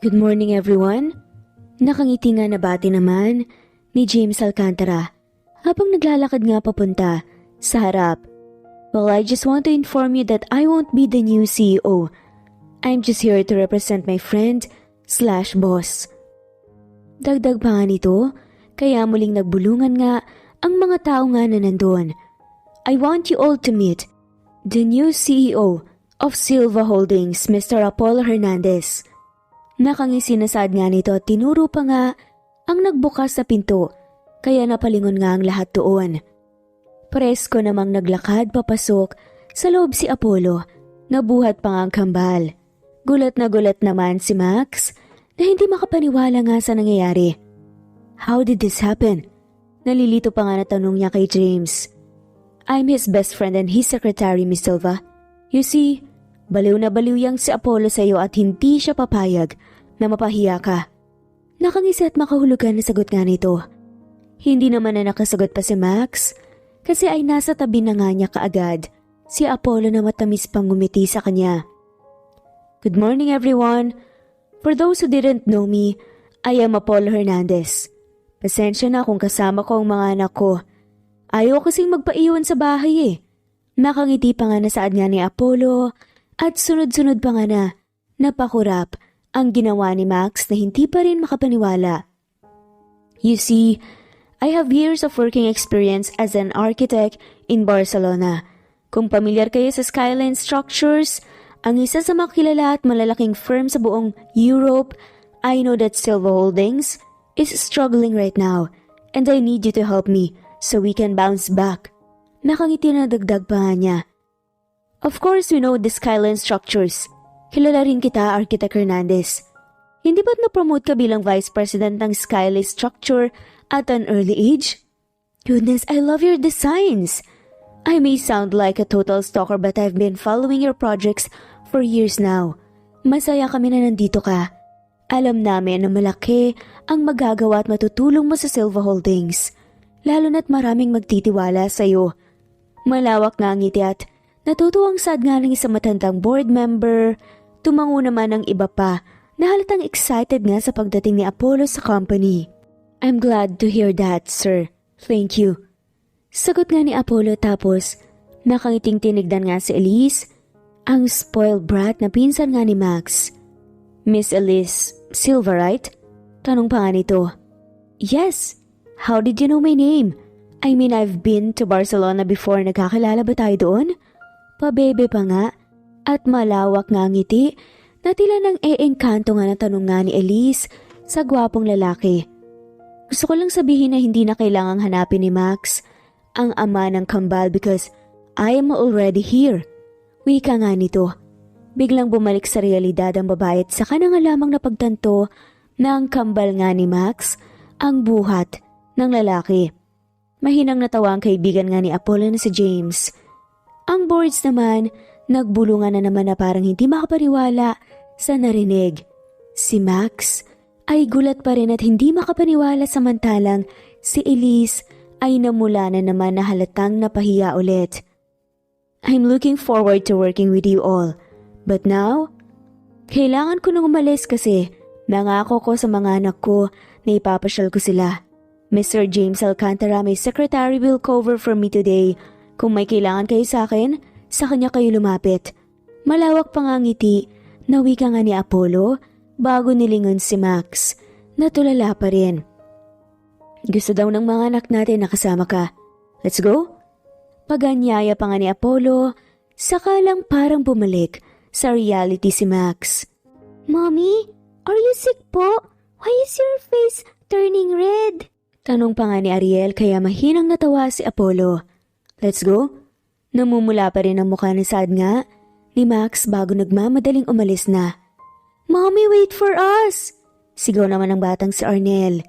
Good morning everyone. Nakangiti nga na bati naman ni James Alcantara habang naglalakad nga papunta sa harap. Well, I just want to inform you that I won't be the new CEO. I'm just here to represent my friend/boss. Dagdag pa nga nito, kaya muling nagbulungan nga ang mga tao nga na nandun. I want you all to meet the new CEO of Silva Holdings, Mr. Apollo Hernandez. Nakangisi na saad nga nito at tinuro pa nga ang nagbukas na pinto, kaya napalingon nga ang lahat doon. Presko namang naglakad papasok sa loob si Apollo, nabuhat pa nga ang kambal. Gulat na gulat naman si Max na hindi makapaniwala nga sa nangyayari. How did this happen? Nalilito pa nga na tanong niya kay James. I'm his best friend and his secretary, Miss Silva. You see, baliw na baliw yang si Apollo sa iyo at hindi siya papayag na mapahiya ka. Nakangisi at makahulugan na sagot nga nito. Hindi naman na nakasagot pa si Max kasi ay nasa tabi na nga niya kaagad si Apollo na matamis pang ngumiti sa kanya. Good morning everyone. For those who didn't know me, I am Apollo Hernandez. Pasensya na kung kasama ko ang mga anak ko. Ayaw kasing magpaiwan sa bahay eh. Nakangiti pa nga na saad nga ni Apollo at sunod-sunod pa nga na napakurap ang ginawa ni Max na hindi pa rin makapaniwala. You see, I have years of working experience as an architect in Barcelona. Kung pamilyar kayo sa Skyline Structures, ang isa sa makilala at malalaking firm sa buong Europe, I know that Silva Holdings is struggling right now and I need you to help me so we can bounce back. Nakangiti na dagdag pa nga niya. Of course, we know the Skyline Structures. Kilala rin kita, Architect Hernandez. Hindi ba't na-promote ka bilang Vice President ng Skyline Structure at an early age? Goodness, I love your designs. I may sound like a total stalker but I've been following your projects for years now. Masaya kami na nandito ka. Alam namin na malaki ang magagawa at matutulong mo sa Silva Holdings. Lalo na't maraming magtitiwala sa iyo. Malawak nga ang ngiti at natutuwang sad nga ng isang matandang board member. Tumango naman ang iba pa na halatang excited nga sa pagdating ni Apollo sa company. I'm glad to hear that, sir. Thank you. Sagot nga ni Apollo tapos nakangiting tinignan nga si Elise, ang spoiled brat na pinsan nga ni Max. Miss Elise Silva, right? Tanong pa nga nito. Yes. How did you know my name? I mean, I've been to Barcelona before. Nagkakilala ba tayo doon? Pabebe pa nga at malawak nga ngiti na tila nang eengkanto nga na tanong nga ni Elise sa gwapong lalaki. Gusto ko lang sabihin na hindi na kailangang hanapin ni Max ang ama ng kambal because I am already here. Wika nga nito. Biglang bumalik sa realidad ang babae at saka na nga lamang napagtanto na ang kambal nga ni Max ang buhat ng lalaki. Mahinang natawa ang kaibigan nga ni Apollo na si James. Ang boards naman, nagbulungan na naman na parang hindi makapaniwala sa narinig. Si Max ay gulat pa rin at hindi makapaniwala samantalang si Elise ay namula na naman na halatang napahiya ulit. I'm looking forward to working with you all. But now, kailangan ko nang umalis kasi nangako ko sa mga anak ko na ipapasyal ko sila. Mr. James Alcantara, my secretary will cover for me today. Kung may kailangan kayo sa akin, sa kanya kayo lumapit. Malawak pa nga ngiti na wika nga ni Apollo bago nilingon si Max. Natulala pa rin. Gusto daw ng mga anak natin na kasama ka. Let's go? Paganyaya pa nga ni Apollo, saka lang parang bumalik sa reality si Max. Mommy, are you sick po? Why is your face turning red? Tanong pa nga ni Ariel kaya mahinang natawa si Apollo. Let's go? Namumula pa rin ang mukha ng sad nga ni Max bago nagmamadaling umalis na. Mommy, wait for us! Sigaw naman ng batang si Arnel.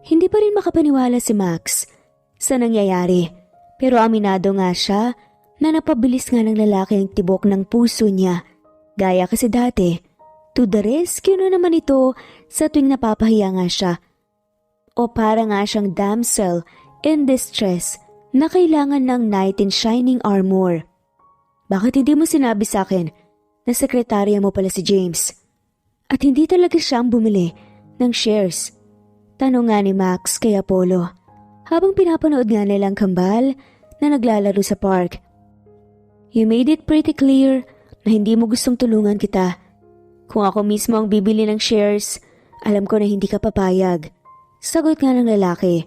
Hindi pa rin makapaniwala si Max sa nangyayari pero aminado nga siya na napabilis nga ng lalaki ang tibok ng puso niya. Gaya kasi dati, to the rescue na naman ito sa tuwing napapahiya nga siya. O para nga siyang damsel in distress na kailangan ng knight in shining armor. Bakit hindi mo sinabi sa akin na sekretarya mo pala si James? At hindi talaga siyang bumili ng shares? Tanong nga ni Max kay Apollo habang pinapanood nga nilang kambal na naglalaro sa park. You made it pretty clear na hindi mo gustong tulungan kita. Kung ako mismo ang bibili ng shares, alam ko na hindi ka papayag. Sagot nga ng lalaki.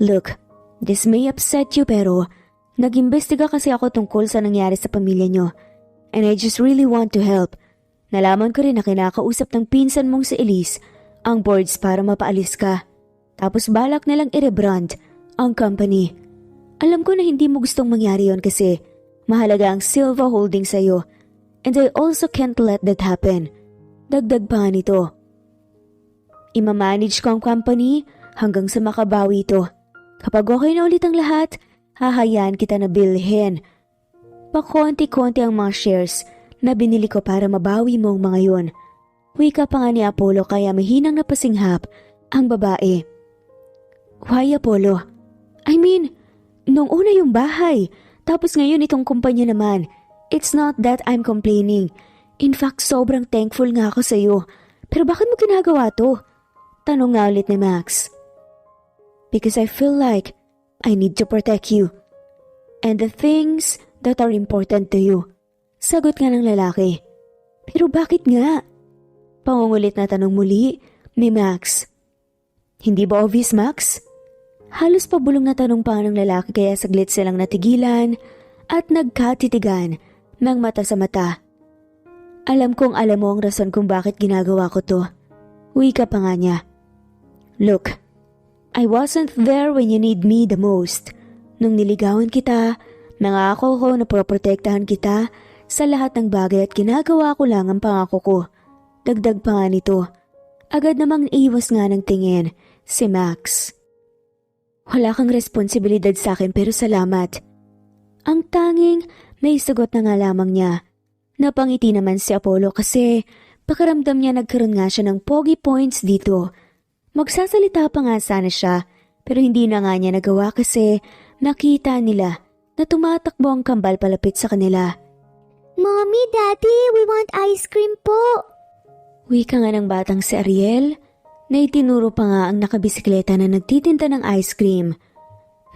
Look, this may upset you pero nag-imbestiga kasi ako tungkol sa nangyari sa pamilya nyo. And I just really want to help. Nalaman ko rin na kinakausap ng pinsan mong si Elise ang boards para mapaalis ka. Tapos balak nilang i-rebrand ang company. Alam ko na hindi mo gustong mangyari yon kasi mahalaga ang Silva Holding sa'yo. And I also can't let that happen. Dagdag pa nito. Imamanage ko ang company hanggang sa makabawi ito. Kapag okay na ulit ang lahat, hahayaan kita na bilhin. Pakonti-konti ang mga shares na binili ko para mabawi mo ang mga yon. Wika pa nga ni Apollo kaya mahinang napasinghap ang babae. Why Apollo? I mean, nung una yung bahay, tapos ngayon itong kumpanya naman. It's not that I'm complaining. In fact, sobrang thankful nga ako sa'yo. Pero bakit mo ginagawa to? Tanong nga ulit ni Max. Because I feel like I need to protect you. And the things that are important to you. Sagot nga ng lalaki. Pero bakit nga? Pangungulit na tanong muli ni Max. Hindi ba obvious, Max? Halos pabulong na tanong pa ng lalaki kaya saglit silang natigilan at nagkatitigan ng mata sa mata. Alam kong alam mo ang rason kung bakit ginagawa ko to. Wika pa nga niya. Look, I wasn't there when you need me the most. Nung niligawan kita, nangako ko na proprotektahan kita sa lahat ng bagay at ginagawa ko lang ang pangako ko. Dagdag pa nga nito. Agad namang iwas nga ng tingin si Max. Wala kang responsibilidad sa akin pero salamat. Ang tanging naisagot na nga lamang niya. Napangiti naman si Apollo kasi pakiramdam niya nagkaroon nga siya ng pogi points dito. Magsasalita pa nga sana siya pero hindi na nga niya nagawa kasi nakita nila na tumatakbo ang kambal palapit sa kanila. Mommy, Daddy, we want ice cream po. Wika nga ng batang si Ariel na itinuro pa nga ang nakabisikleta na nagtitinda ng ice cream.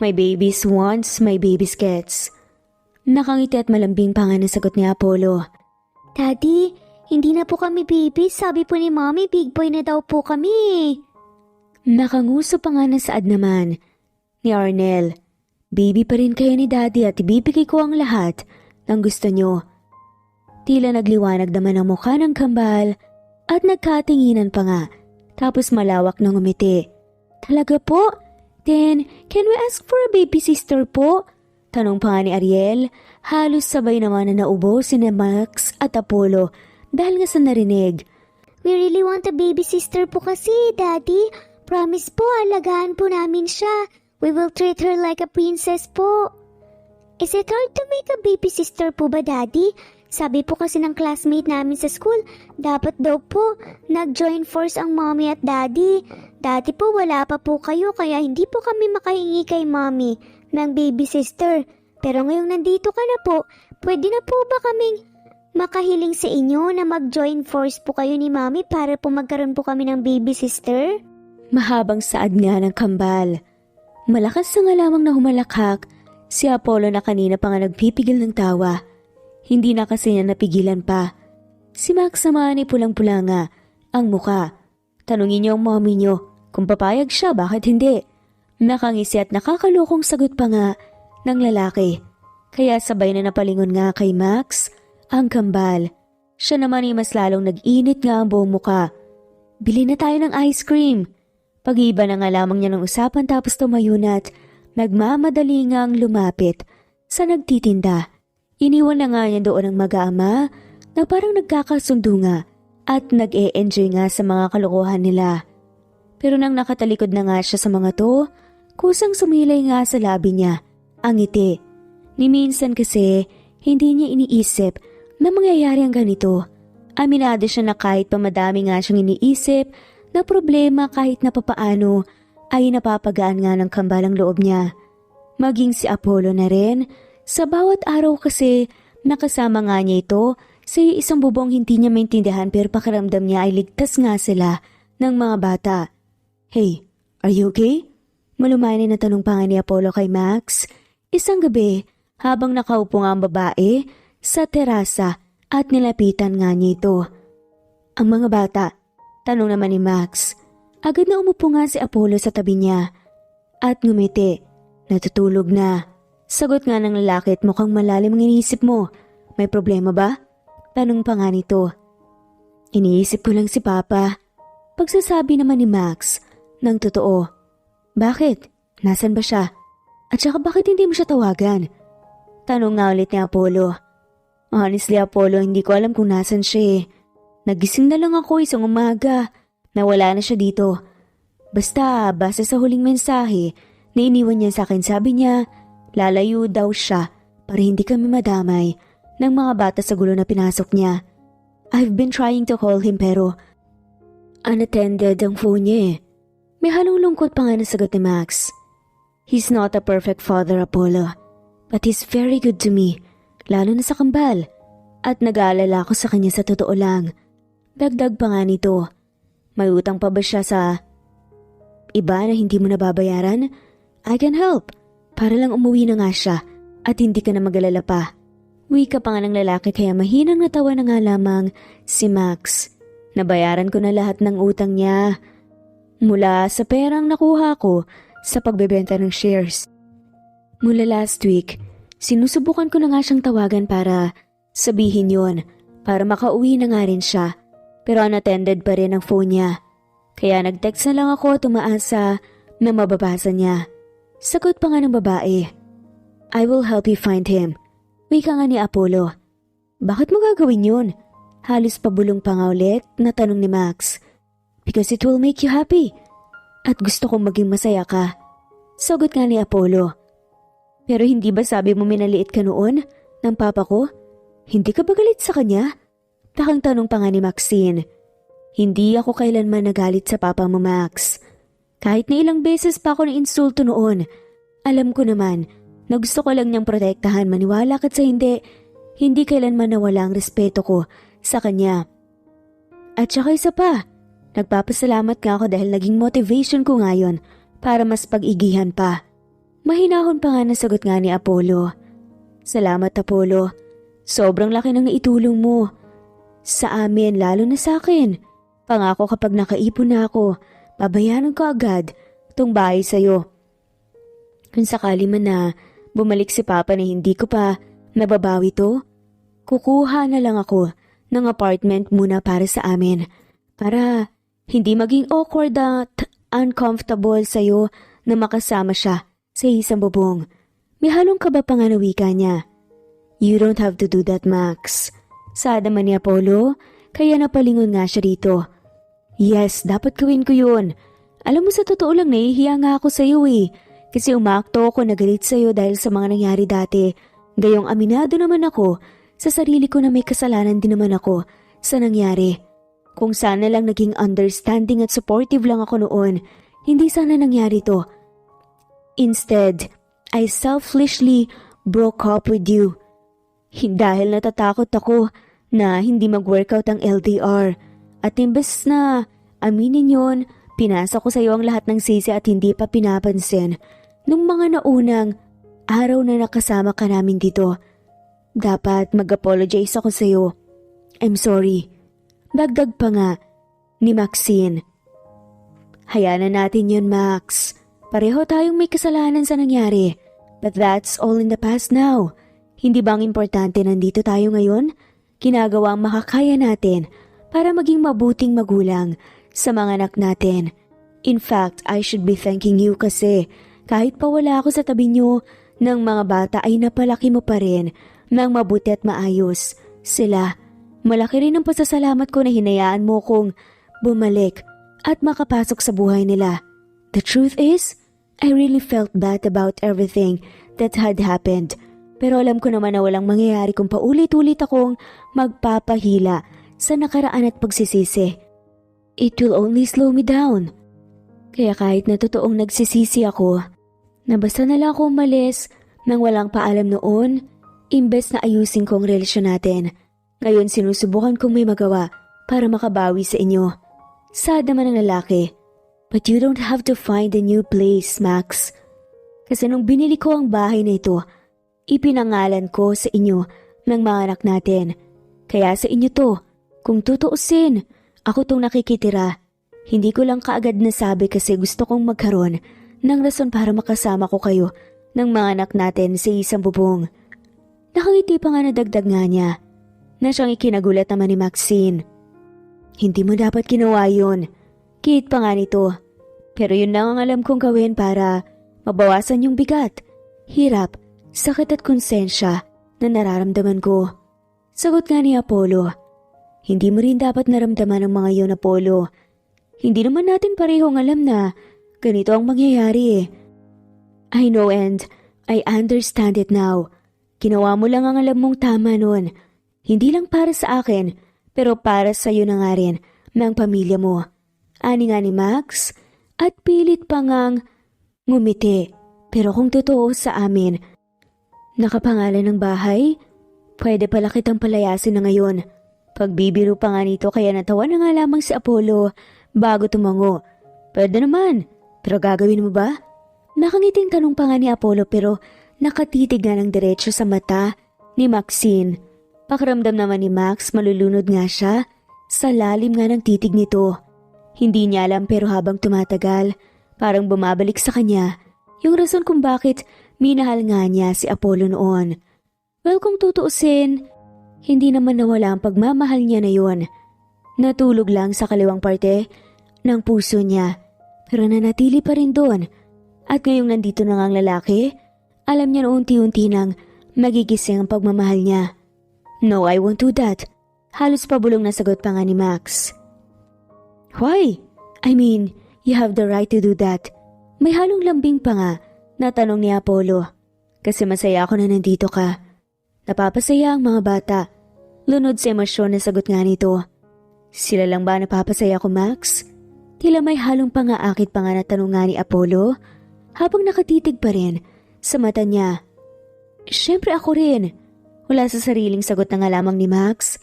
My babies wants my babies gets. Nakangiti at malambing pa nga ng sagot ni Apollo. Daddy, hindi na po kami babies. Sabi po ni Mommy, big boy na daw po kami. Nakanguso pa nga ng saad naman ni Arnel. Baby pa rin kayo ni Daddy at ibibigay ko ang lahat ng gusto nyo. Tila nagliwanag naman ang mukha ng kambal at nagkatinginan pa nga. Tapos malawak ng umiti. Talaga po? Then, can we ask for a baby sister po? Tanong pa nga ni Ariel, halos sabay naman na naubo sina Max at Apollo dahil nga sa narinig. We really want a baby sister po kasi, Daddy. Promise po, alagaan po namin siya. We will treat her like a princess po. Is it hard to make a baby sister po ba, Daddy? Sabi po kasi ng classmate namin sa school, dapat daw po nag-join force ang mommy at daddy. Dati po wala pa po kayo kaya hindi po kami makahingi kay mommy ng baby sister. Pero ngayong nandito ka na po, pwede na po ba kaming makahiling sa inyo na mag-join force po kayo ni mommy para po magkaroon po kami ng baby sister? Mahabang saad nga ng kambal. Malakas na nga lamang na humalakhak si Apollo na kanina pa nga nagpipigil ng tawa. Hindi na kasi niya napigilan pa. Si Max naman ay pulang-pula nga ang muka. Tanungin niyo ang mommy niyo kung papayag siya, bakit hindi? Nakangisi at nakakalokong sagot pa nga ng lalaki. Kaya sabay na napalingon nga kay Max ang kambal. Siya naman ay mas lalong nag-init nga ang buong muka. Bili na tayo ng ice cream. Pag-iba na nga lamang niya ng usapan tapos tumayo na't nagmamadali nga ang lumapit sa nagtitinda. Iniwan na nga niya doon ang mag-aama na parang nagkakasundo nga at nag-e-enjoy nga sa mga kalokohan nila. Pero nang nakatalikod na nga siya sa mga to, kusang sumilay nga sa labi niya ang ngiti. Ni minsan kasi hindi niya iniisip na mangyayari ang ganito. Aminado siya na kahit pa madami nga siyang iniisip na problema kahit na papaano ay napapagaan nga ng kambalang loob niya. Maging si Apollo na rin. Sa bawat araw kasi, nakasama nga niya ito sa isang bubong hindi niya maintindihan pero pakiramdam niya ay ligtas nga sila ng mga bata. Hey, are you okay? Malumanay na tanong pa nga ni Apollo kay Max. Isang gabi, habang nakaupo nga ang babae sa terasa at nilapitan nga niya ito. Ang mga bata, tanong naman ni Max. Agad na umupo nga si Apollo sa tabi niya at ngumiti. Natutulog na. Sagot nga ng lalaki at mukhang malalim ang iniisip mo. May problema ba? Tanong pa nga nito. Iniisip ko lang si Papa. Pagsasabi naman ni Max ng totoo. Bakit? Nasaan ba siya? At saka bakit hindi mo siya tawagan? Tanong nga ulit ni Apollo. Honestly Apollo, hindi ko alam kung nasan siya eh. Nagising na lang ako isang umaga. Nawala na siya dito. Basta, base sa huling mensahe, na iniwan niya sa akin, sabi niya, lalayo daw siya para hindi kami madamay ng mga bata sa gulo na pinasok niya. I've been trying to call him pero unattended ang phone niya eh. May halong lungkot pa nga na sagot ni Max. He's not a perfect father, Apollo, but he's very good to me, lalo na sa kambal. At nag-aalala ko sa kanya sa totoo lang. Dagdag pa nga nito. May utang pa ba siya sa iba na hindi mo nababayaran? I can help. Para lang umuwi na nga siya at hindi ka na mag-alala pa. Wika pa nga ng lalaki kaya mahinang natawa na nga lamang si Max. Nabayaran ko na lahat ng utang niya. Mula sa perang nakuha ko sa pagbebenta ng shares. Mula last week, sinusubukan ko na nga siyang tawagan para sabihin yon para makauwi na nga rin siya. Pero unattended pa rin ang phone niya. Kaya nag-text na lang ako at umaasa na mababasa niya. Sagot pa nga ng babae. I will help you find him. Wika nga ni Apollo. Bakit mo gagawin yun? Halos pabulong pa nga ulit na tanong ni Max. Because it will make you happy. At gusto kong maging masaya ka. Sagot nga ni Apollo. Pero hindi ba sabi mo minaliit ka noon ng papa ko? Hindi ka ba galit sa kanya? Takang tanong pa nga ni Maxine. Hindi ako kailanman nagalit sa papa mo, Max. Kahit na ilang beses pa ako na-insulto noon, alam ko naman na gusto ko lang niyang protektahan, maniwala ka sa hindi kailanman nawala ang respeto ko sa kanya. At saka isa pa, nagpapasalamat nga ako dahil naging motivation ko ngayon para mas pag-igihan pa. Mahinahon pa nga nasagot nga ni Apollo. Salamat Apollo, sobrang laki ng naitulong mo. Sa amin, lalo na sa akin. Pangako kapag nakaipon na ako, babayaran ko agad itong bahay sa'yo. Kung sakali man na bumalik si Papa na hindi ko pa nababawi to, kukuha na lang ako ng apartment muna para sa amin. Para hindi maging awkward at uncomfortable sa'yo na makasama siya sa isang bubong. May halong kaba pa nga na wika niya. You don't have to do that, Max. Saad naman ni Apollo, kaya napalingon nga siya rito. Yes, dapat gawin ko yun. Alam mo sa totoo lang nahihiya nga ako sa'yo eh. Kasi umakto ako na galit sa'yo dahil sa mga nangyari dati. Gayong aminado naman ako sa sarili ko na may kasalanan din naman ako sa nangyari. Kung sana lang naging understanding at supportive lang ako noon, hindi sana nangyari to. Instead, I selfishly broke up with you. Dahil natatakot ako na hindi mag-workout ang LDR. At imbes na aminin yon, pinasa ko sa iyo ang lahat ng sisi at hindi pa pinapansin. Nung mga naunang araw na nakasama ka namin dito, dapat mag-apologize ako sa iyo. I'm sorry. Dagdag pa nga ni Maxine. Hayaan na natin yun, Max. Pareho tayong may kasalanan sa nangyari. But that's all in the past now. Hindi bang importante nandito tayo ngayon? Ginagawa ang makakaya natin para maging mabuting magulang sa mga anak natin. In fact, I should be thanking you kasi kahit pa wala ako sa tabi niyo ng mga bata ay napalaki mo pa rin ng mabuti at maayos. Sila, malaki rin ang pasasalamat ko na hinayaan mo kong bumalik at makapasok sa buhay nila. The truth is, I really felt bad about everything that had happened. Pero alam ko naman na walang mangyayari kung paulit-ulit akong magpapahila sa nakaraan at pagsisisi. It will only slow me down. Kaya kahit na totoong nagsisisi ako, na basta na lang ako umalis nang walang paalam noon, imbes na ayusin ko ang relasyon natin. Ngayon sinusubukan kong may magawa para makabawi sa inyo. Sad naman ang lalaki. But you don't have to find a new place, Max. Kasi nung binili ko ang bahay na ito, ipinangalan ko sa inyo ng mga anak natin. Kaya sa inyo to, kung tutuusin, ako tong nakikitira. Hindi ko lang kaagad nasabi kasi gusto kong magkaroon ng rason para makasama ko kayo ng mga anak natin sa isang bubong. Nakangiti pa nga na dagdag nga niya na siyang ikinagulat naman ni Maxine. Hindi mo dapat ginawa yun. Kiit pa nga nito. Pero yun lang ang alam kong gawin para mabawasan yung bigat, hirap, sakit at konsensya na nararamdaman ko. Sagot nga ni Apollo. Hindi mo rin dapat naramdaman ang mga yun, Apollo. Hindi naman natin parehong alam na ganito ang mangyayari eh. I know and I understand it now. Ginawa mo lang ang alam mong tama nun. Hindi lang para sa akin, pero para sa iyo na nga rin ng pamilya mo. Ani nga ni Max at pilit pa ngang ngumiti. Pero kung totoo sa amin, nakapangalan ng bahay, pwede pala kitang palayasin na ngayon. Pagbibiro pa nga nito kaya natawa na nga lamang si Apollo bago tumango. Pwede naman, pero gagawin mo ba? Nakangiting tanong pa nga ni Apollo pero nakatitig nga ng diretso sa mata ni Maxine. Pakiramdam naman ni Max malulunod nga siya sa lalim nga ng titig nito. Hindi niya alam pero habang tumatagal, parang bumabalik sa kanya yung rason kung bakit minahal nga niya si Apollo noon. Well, kung tutuusin, hindi naman nawala ang pagmamahal niya na yun. Natulog lang sa kaliwang parte ng puso niya pero nanatili pa rin doon. At ngayong nandito na nga ang lalaki, alam niya na unti-unti nang magigising ang pagmamahal niya. No, I won't do that. Halos pabulong na sagot pa nga ni Max. Why? I mean, you have the right to do that. May halong lambing pa nga na tanong ni Apollo. Kasi masaya ako na nandito ka. Napapasaya ang mga bata. Lunod sa emosyon na sagot nga nito. Sila lang ba napapasaya ko, Max? Tila may halong pangaakit pa nga na tanong nga ni Apollo habang nakatitig pa rin sa mata niya. Siyempre ako rin. Wala sa sariling sagot na nga lamang ni Max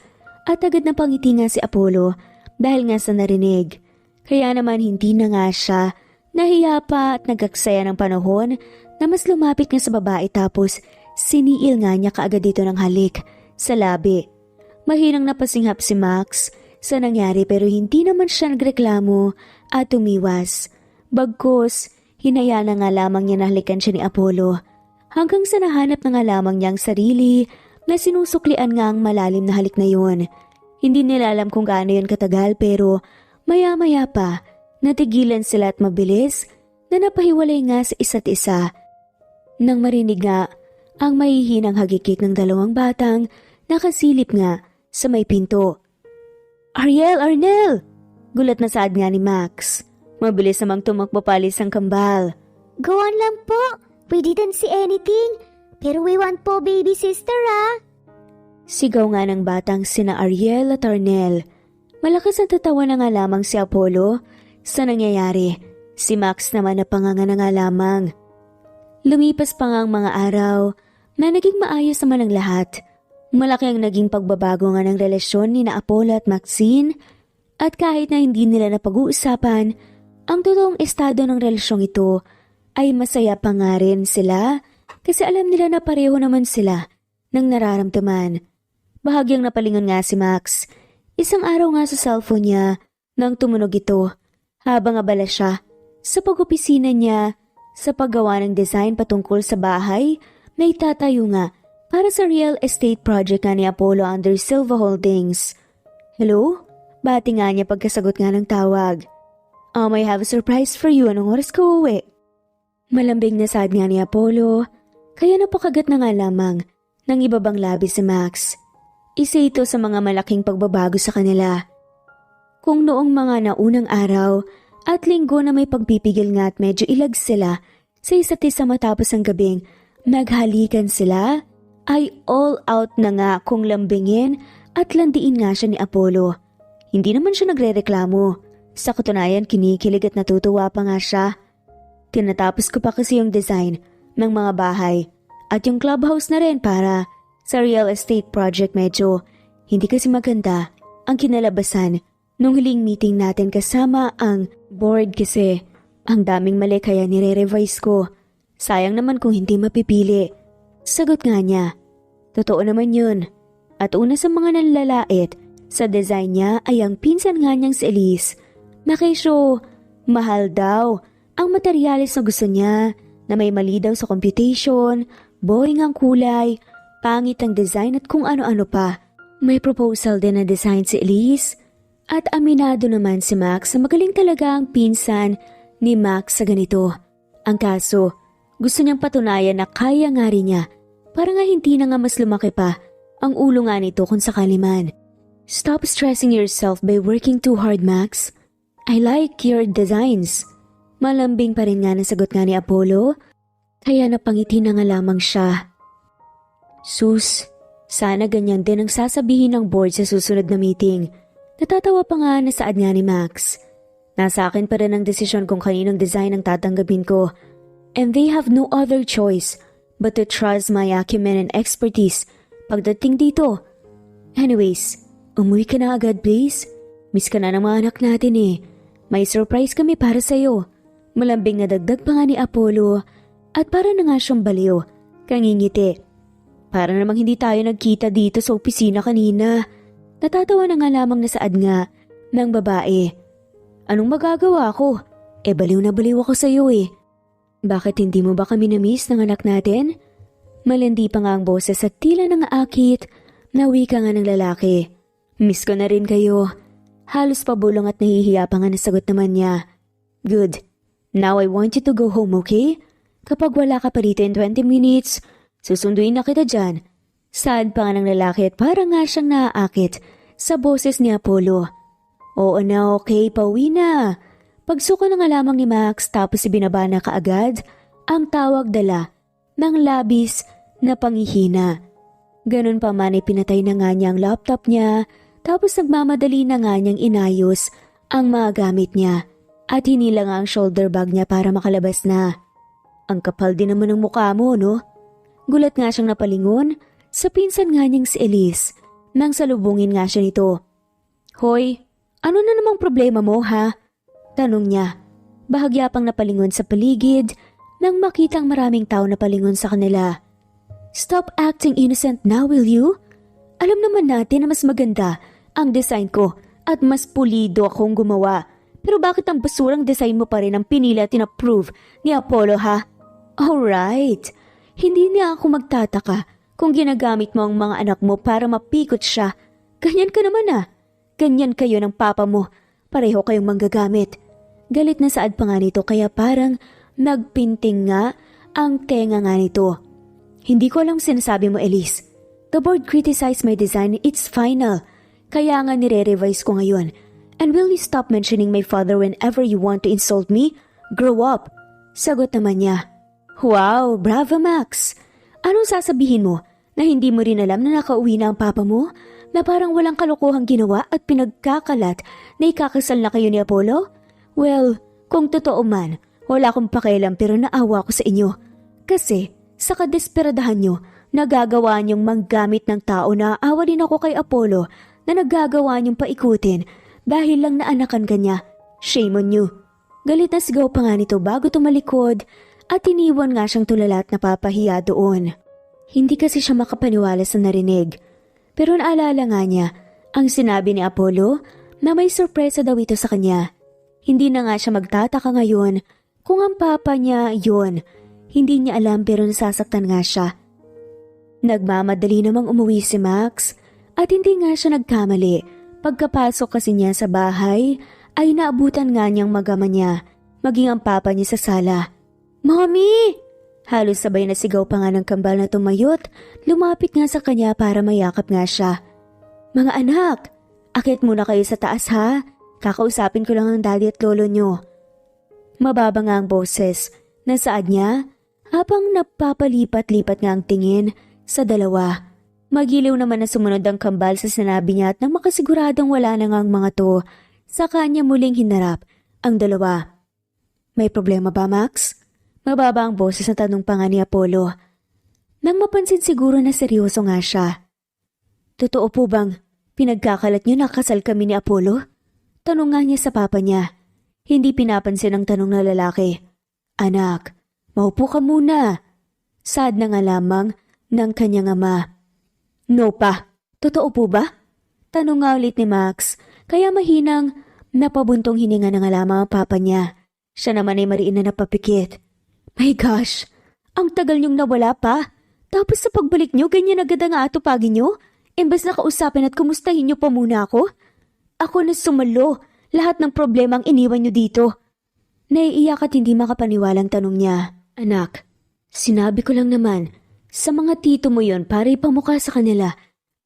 at agad na pangiti nga si Apollo dahil nga sa narinig. Kaya naman hindi na nga siya nahiya pa at nagaksaya ng panahon na mas lumapit nga sa babae tapos siniil nga niya kaagad dito ng halik sa labi. Mahinang napasinghap si Max sa nangyari pero hindi naman siya nagreklamo at umiwas. Bagkus, hinaya na nga lamang niya na halikan siya ni Apollo hanggang sa nahanap na nga lamang niyang sarili na sinusuklian nga ang malalim na halik na yun. Hindi nila alam kung gaano yun katagal pero maya-maya pa natigilan sila at mabilis na napahiwalay nga sa isa't isa. Nang marinig nga ang mahihinang hagikik ng dalawang batang nakasilip nga sa may pinto. Ariel! Arnel! Gulat na saad nga ni Max. Mabilis namang tumakpapalis ang kambal. Go on lang po. We didn't see anything. Pero we want po baby sister Sigaw nga ng batang sina Ariel at Arnel. Malakas ang tatawa na nga lamang si Apollo sa nangyayari. Si Max naman na panganga na nga lamang. Lumipas pa nga ang mga araw na naging maayos naman ang lahat. Malaki ang naging pagbabago nga ng relasyon ni na Apollo at Maxine at kahit na hindi nila napag-uusapan, ang totoong estado ng relasyong ito ay masaya pa nga rin sila kasi alam nila na pareho naman sila ng nararamdaman. Bahagyang napalingon nga si Max. Isang araw nga sa cellphone niya nang tumunog ito habang abala siya sa pag-opisina niya sa paggawa ng design patungkol sa bahay na itatayo nga para sa real estate project nga ni Apollo under Silva Holdings. Hello? Bati nga niya pagkasagot nga ng tawag. I have a surprise for you. Anong oras ka uwi? Malambing na saad nga ni Apollo, kaya napakagat na nga lamang ng ibabang labi si Max. Isa ito sa mga malaking pagbabago sa kanila. Kung noong mga naunang araw at linggo na may pagpipigil nga at medyo ilag sila sa isa't isa matapos ang gabing naghalikan sila, ay all out na nga kung lambingin at landiin nga siya ni Apollo. Hindi naman siya nagre-reklamo. Sa katunayan, kinikilig at natutuwa pa nga siya. Tinatapos ko pa kasi yung design ng mga bahay at yung clubhouse na rin para sa real estate project. Medyo hindi kasi maganda ang kinalabasan nung huling meeting natin kasama ang board kasi ang daming mali kaya nire-revise ko. Sayang naman kung hindi mapipili. Sagot nga niya. Totoo naman yun. At una sa mga nanlalait sa design niya ay ang pinsan nga niyang si Elise. Nakisyo, mahal daw ang materyales na gusto niya na may mali daw sa computation, boring ang kulay, pangit ang design at kung ano-ano pa. May proposal din na design si Elise at aminado naman si Max na magaling talaga ang pinsan ni Max sa ganito. Ang kaso, gusto niyang patunayan na kaya nga rin niya para nga hindi na nga mas lumaki pa ang ulo nga nito kung sakali man. Stop stressing yourself by working too hard, Max. I like your designs. Malambing pa rin nga nasagot nga ni Apollo, kaya napangiti na nga lamang siya. Sus, sana ganyan din ang sasabihin ng board sa susunod na meeting. Natatawa pa nga na saad nga ni Max. Nasa akin pa rin ang desisyon kung kaninong design ang tatanggapin ko. And they have no other choice but to trust my acumen and expertise pagdating dito. Anyways, umuwi ka na agad please. Miss ka na ng mga anak natin eh. May surprise kami para sa'yo. Malambing na dagdag pa nga ni Apollo at para na nga siyang baliw. Kangingiti. Para namang hindi tayo nagkita dito sa opisina kanina. Natatawa na nga lamang na saad nga ng babae. Anong magagawa ko? Baliw na baliw ako sa'yo eh. Bakit hindi mo ba kami na-miss ng anak natin? Malandi pa nga ang boses at tila nang aakit na wika nga ng lalaki. Miss ko na rin kayo. Halos pabulong at nahihiya pa nga nasagot naman niya. Good. Now I want you to go home, okay? Kapag wala ka pa rito in 20 minutes, susunduin na kita dyan. Saad pa nga ng lalaki at parang nga siyang naaakit sa boses ni Apollo. Oo na, okay, pauwi na. Pagsuko na nga lamang ni Max tapos ibinaba na kaagad ang tawag dala ng labis na pangihina. Ganun pa man ay pinatay na nga niya ang laptop niya tapos nagmamadali na nga niyang inayos ang mga gamit niya at hinila nga ang shoulder bag niya para makalabas na. Ang kapal din naman ng mukha mo, no? Gulat nga siyang napalingon sa pinsan nga niyang si Elise nang salubungin nga siya nito. Hoy, ano na namang problema mo ha? Tanong niya. Bahagya pang napalingon sa paligid nang makitang maraming tao na palingon sa kanila. Stop acting innocent now, will you? Alam naman natin na mas maganda ang design ko at mas pulido akong gumawa. Pero bakit ang basurang design mo pa rin ang pinili at inapprove ni Apollo ha? Alright, hindi niya ako magtataka kung ginagamit mo ang mga anak mo para mapikot siya. Ganyan ka naman ah. Ganyan kayo ng papa mo. Pareho kayong manggagamit. Galit na saad pa nga nito kaya parang nagpinting nga ang tenga nga nito. Hindi ko alam sinasabi mo, Elise. The board criticized my design, it's final. Kaya nga nire-revise ko ngayon. And will you stop mentioning my father whenever you want to insult me? Grow up. Sagot naman niya. Wow, bravo Max. Anong sasabihin mo? Na hindi mo rin alam na nakauwi na ang papa mo? Na parang walang kalokohang ginawa at pinagkakalat na ikakasal na kayo ni Apollo? Well, kung totoo man, wala akong pakialam pero naawa ko sa inyo. Kasi sa kadesperadahan nyo, nagagawa niyong manggamit ng tao na awa din ako kay Apollo na nagagawa niyong paikutin dahil lang naanakan kanya. Shame on you. Galit na sigaw pa nga nito bago tumalikod at iniwan nga siyang tulala at napapahiya doon. Hindi kasi siya makapaniwala sa narinig. Pero naalala nga niya ang sinabi ni Apollo na may sorpresa daw ito sa kanya. Hindi na nga siya magtataka ngayon kung ang papa niya yon. Hindi niya alam pero nasasaktan nga siya. Nagmamadali namang umuwi si Max at hindi nga siya nagkamali. Pagkapasok kasi niya sa bahay ay naabutan nga niyang magama niya, maging ang papa niya sa sala. Mommy! Halos sabay na sigaw pa nga ng kambal na tumayot, lumapit nga sa kanya para mayakap nga siya. Mga anak, akit muna kayo sa taas ha, kakausapin ko lang ang daddy at lolo nyo. Mababa nga ang boses, nasaad niya, habang napapalipat-lipat nga ang tingin sa dalawa. Magiliw naman na sumunod ang kambal sa sinabi niya at nang makasiguradong wala na nga ang mga to, sa kanya muling hinarap ang dalawa. May problema ba, Max? Mababa ang boses na tanong pa nga ni Apollo. Nang mapansin siguro na seryoso nga siya. Totoo po bang pinagkakalat niyo na kasal kami ni Apollo? Tanong nga niya sa papa niya. Hindi pinapansin ang tanong na lalaki. Anak, maupo ka muna. Sad na nga lamang ng kanyang ama. No pa, totoo po ba? Tanong nga ulit ni Max, kaya mahinang napabuntong hininga na nga lamang ang papa niya. Siya naman ay mariin na napapikit. My gosh, ang tagal niyong nawala pa. Tapos sa pagbalik niyo, ganyan agad ang atupagin niyo? Imbes na kausapin at kumustahin niyo pa muna ako? Ako na sumalo, lahat ng problema ang iniwan niyo dito. Naiiyak at hindi makapaniwalang tanong niya. Anak, sinabi ko lang naman, sa mga tito mo yon para ipamukha sa kanila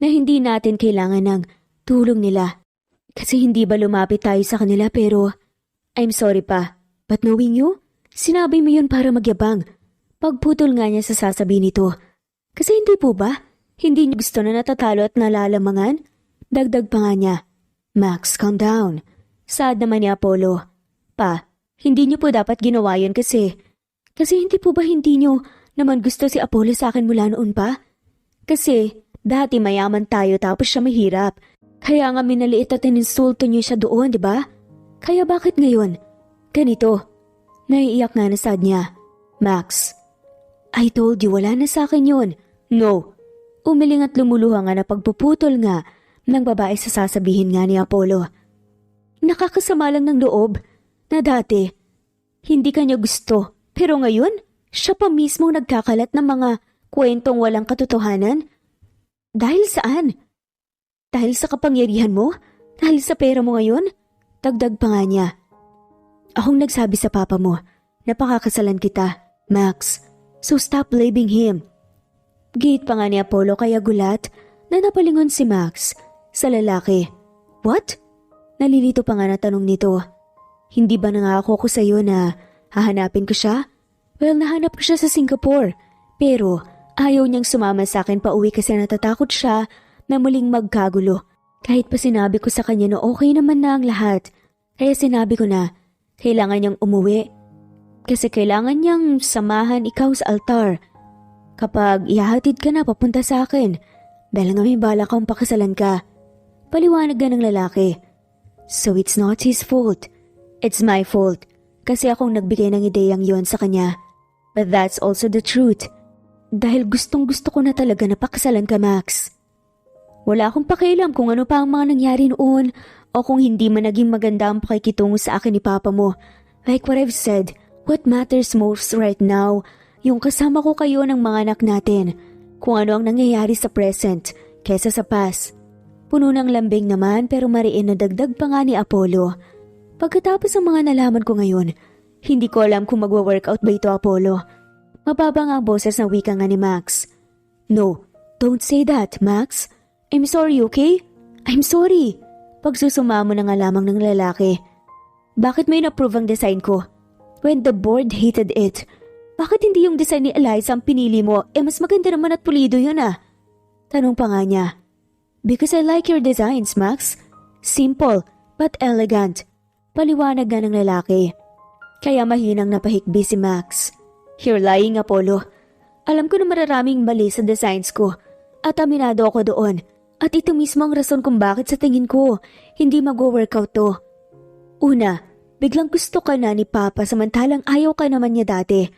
na hindi natin kailangan ng tulong nila. Kasi hindi ba lumapit tayo sa kanila pero, I'm sorry pa, but knowing you, sinabi mo yun para magyabang. Pagputol nga niya sa sasabihin nito. Kasi hindi po ba? Hindi niyo gusto na natatalo at nalalamangan? Dagdag pa nga niya. Max, calm down. Sad naman ni Apollo. Pa, hindi niyo po dapat ginawa yun kasi hindi po ba hindi niyo naman gusto si Apollo sa akin mula noon pa? Kasi dati mayaman tayo tapos siya mahirap. Kaya nga minaliit at ininsulto niyo siya doon, di ba? Kaya bakit ngayon? Ganito. Naiiyak nga na sad niya. Max, I told you wala na sa akin yun. No. Umiling at lumuluha nga na pagpuputol nga ng babae sa sasabihin nga ni Apollo. Nakakasama lang ng loob na dati hindi kanya gusto. Pero ngayon, siya pa mismo nagkakalat ng mga kwentong walang katotohanan. Dahil saan? Dahil sa kapangyarihan mo? Dahil sa pera mo ngayon? Dagdag pa nga niya. Akong nagsabi sa papa mo na pakakasalan kita, Max. So stop blaming him. Gate pa nga ni Apollo kaya gulat na napalingon si Max sa lalaki. What? Nalilito pa nga na tanong nito. Hindi ba nangako ko sa iyo na hahanapin ko siya? Well, nahanap ko siya sa Singapore. Pero ayaw niyang sumama sa akin pa uwi kasi natatakot siya na muling magkagulo. Kahit pa sinabi ko sa kanya na okay naman na ang lahat. Kaya sinabi ko na kailangan niyang umuwi. Kasi kailangan niyang samahan ikaw sa altar. Kapag ihahatid ka na papunta sa akin. Dahil nga may bala kang pakasalan ka. Paliwanag ng lalaki. So it's not his fault. It's my fault. Kasi akong nagbigay ng ideyang yon sa kanya. But that's also the truth. Dahil gustong gusto ko na talaga na pakasalan ka, Max. Wala akong pakialam kung ano pa ang mga nangyari noon o kung hindi man naging maganda ang pakikitungo sa akin ni Papa mo. Like what I've said, what matters most right now, yung kasama ko kayo ng mga anak natin. Kung ano ang nangyayari sa present kesa sa past. Puno ng lambing naman pero mariin na dagdag pa nga ni Apollo. Pagkatapos ng mga nalaman ko ngayon, hindi ko alam kung magwa-workout ba ito, Apollo. Mababa nga ang boses na wika nga ni Max. No, don't say that, Max. I'm sorry, okay? I'm sorry. pagsusumamo na nga lamang ng lalaki. Bakit may na-approve ang design ko? When the board hated it. Bakit hindi yung design ni Eliza ang pinili mo? Mas maganda naman at pulido yun ah. Tanong pa nga niya. Because I like your designs, Max. Simple, but elegant. Paliwanag nga ng lalaki. Kaya mahinang napahikbi si Max. You're lying, Apollo. Alam ko na mararaming mali sa designs ko. At aminado ako doon. At ito mismo ang rason kung bakit sa tingin ko hindi mag-workout to. Una, biglang gusto ka na ni Papa samantalang ayaw ka naman niya dati.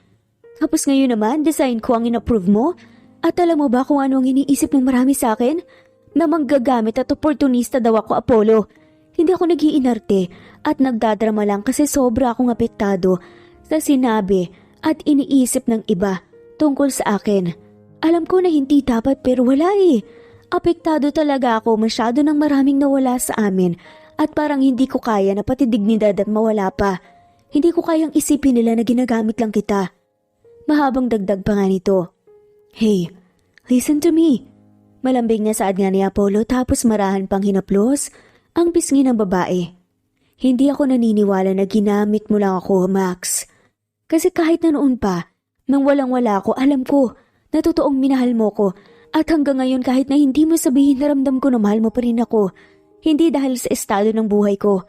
Tapos ngayon naman, design ko ang in-approve mo? At alam mo ba kung ano ang iniisip ng marami sa akin? Na manggagamit at oportunista daw ako, Apollo. Hindi ako nag-iinarte at nagdadrama lang kasi sobra akong apektado sa sinabi at iniisip ng iba tungkol sa akin. Alam ko na hindi dapat pero wala eh. Apektado talaga ako, masyado ng maraming nawala sa amin at parang hindi ko kaya na pati dignidad at mawala pa. Hindi ko kayang isipin nila na ginagamit lang kita. Mahabang dagdag pa nga nito. Hey, listen to me. Malambing na saad nga ni Apollo tapos marahan pang hinaplos ang pisngi ng babae. Hindi ako naniniwala na ginamit mo lang ako, Max. Kasi kahit na noon pa, nang walang-wala ako, alam ko na totoong minahal mo ko. At hanggang ngayon kahit na hindi mo sabihin naramdam ko na mahal mo pa rin ako, hindi dahil sa estado ng buhay ko.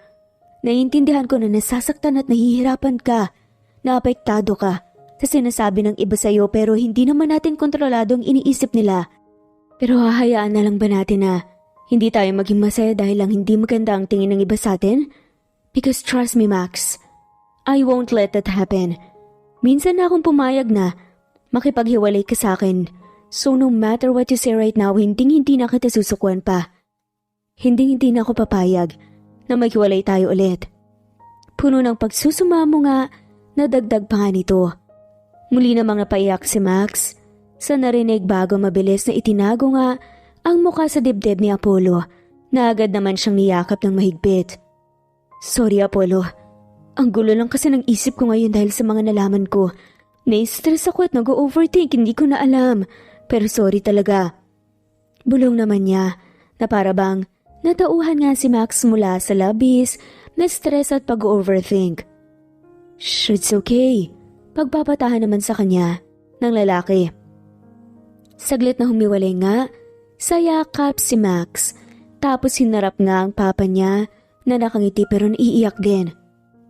Naiintindihan ko na nasasaktan at nahihirapan ka, naapektado ka sa sinasabi ng iba sa'yo pero hindi naman natin kontrolado ang iniisip nila. Pero hahayaan na lang ba natin na hindi tayo maging masaya dahil lang hindi maganda ang tingin ng iba sa atin? Because trust me, Max, I won't let that happen. Minsan na akong pumayag na makipaghiwalay ka sa akin. So no matter what you say right now, hindi na kita susukuan pa. Hindi na ako papayag na maghiwalay tayo ulit. Puno ng pagsusumamo nga, nadagdag pa nga nito. Muli namang napaiyak si Max sa narinig bago mabilis na itinago nga ang mukha sa dibdib ni Apollo na agad naman siyang niyakap ng mahigpit. Sorry Apollo, ang gulo lang kasi ng isip ko ngayon dahil sa mga nalaman ko. Na-stress ako at nag-overthink, hindi ko na alam. Pero sorry talaga. Bulong naman niya na para bang natauhan nga si Max mula sa labis na stress at pag-overthink. Shh, it's okay. Pagpapatahan naman sa kanya ng lalaki. Saglit na humiwalay nga, sayakap si Max. Tapos hinarap nga ang papa niya na nakangiti pero naiiyak din.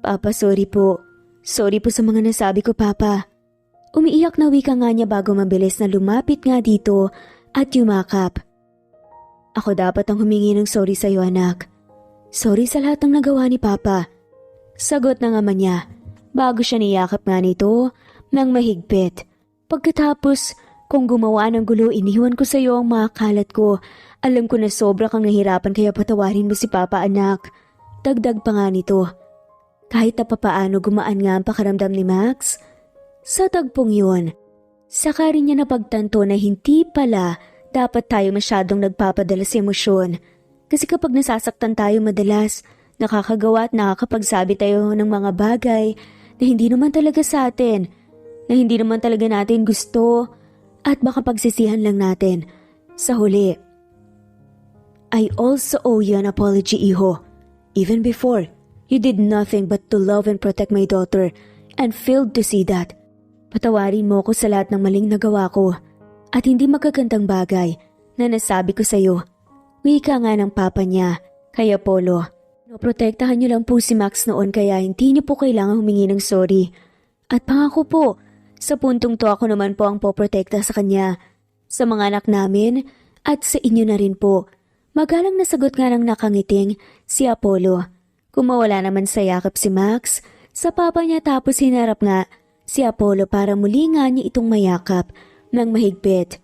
Papa, sorry po. Sorry po sa mga nasabi ko, Papa. Umiiyak na wika nga niya bago mabilis na lumapit nga dito at yumakap. Ako dapat ang humingi ng sorry sa iyo, anak. Sorry sa lahat ng nagawa ni Papa. Sagot na nga man niya bago siya niyakap nga nito ng mahigpit. Pagkatapos kung gumawa ng gulo, iniwan ko sa iyo ang mga kalat ko. Alam ko na sobra kang nahirapan kaya patawarin mo si Papa, anak. Dagdag pa nga nito. Kahit na papaano gumaan nga ang pakaramdam ni Max. Sa tagpong yun, saka rin niya napagtanto na hindi pala dapat tayo masyadong nagpapadala sa emosyon. Kasi kapag nasasaktan tayo madalas, nakakagawa at nakakapagsabi tayo ng mga bagay na hindi naman talaga sa atin, na hindi naman talaga natin gusto at baka pagsisihan lang natin. Sa huli, I also owe you an apology, Iho. Even before, you did nothing but to love and protect my daughter and failed to see that. Patawarin mo ko sa lahat ng maling nagawa ko at hindi magagandang bagay na nasabi ko sa iyo. Wika nga ng papa niya, kay Apollo. Protektahan niyo lang po si Max noon kaya hindi niyo po kailangan humingi ng sorry. At pangako po, sa puntong to ako naman po ang poprotekta sa kanya, sa mga anak namin at sa inyo na rin po. Magalang nasagot nga ng nakangiting si Apollo. Kumawala naman sa yakap si Max sa papa niya tapos hinarap nga si Apollo para muli nga niya itong mayakap ng mahigpit.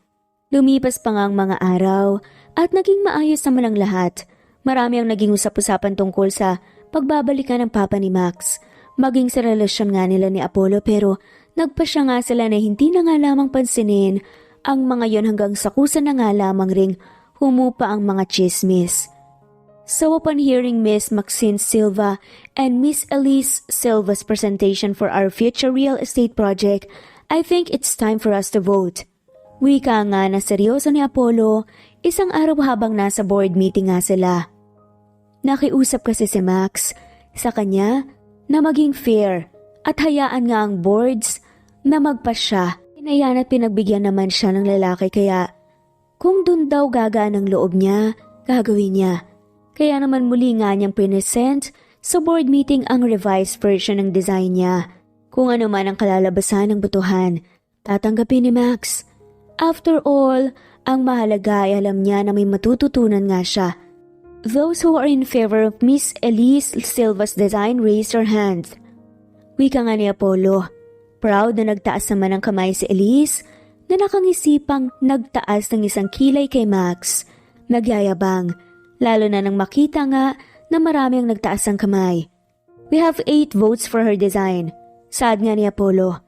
Lumipas pa nga ang mga araw at naging maayos naman ang lahat. Marami ang naging usap-usapan tungkol sa pagbabalikan ng papa ni Max. Maging sa relasyon nga nila ni Apollo pero nagpasya nga sila na hindi na nga lamang pansinin ang mga yon hanggang sakusan na nga lamang ring humupa ang mga chismis. So upon hearing Miss Maxine Silva and Miss Elise Silva's presentation for our future real estate project, I think it's time for us to vote. Wika nga na seryoso ni Apollo, isang araw habang nasa board meeting nga sila. Nakiusap kasi si Max sa kanya na maging fair at hayaan nga ang boards na magpasya. Inayan at pinagbigyan naman siya ng lalaki kaya kung dun daw gagaan ang loob niya, gagawin niya. Kaya naman muli nga niyang present sa board meeting ang revised version ng design niya. Kung ano man ang kalalabasan ng butuhan, tatanggapin ni Max. After all, ang mahalaga ay alam niya na may matututunan nga siya. Those who are in favor of Miss Elise Silva's design raise their hands. Wika nga ni Apollo. Proud na nagtaas naman ang kamay si Elise na nakangisipang nagtaas ng isang kilay kay Max. Nagyayabang, lalo na nang makita nga na marami ang nagtaas ang kamay. We have 8 votes for her design. Saad nga ni Apollo.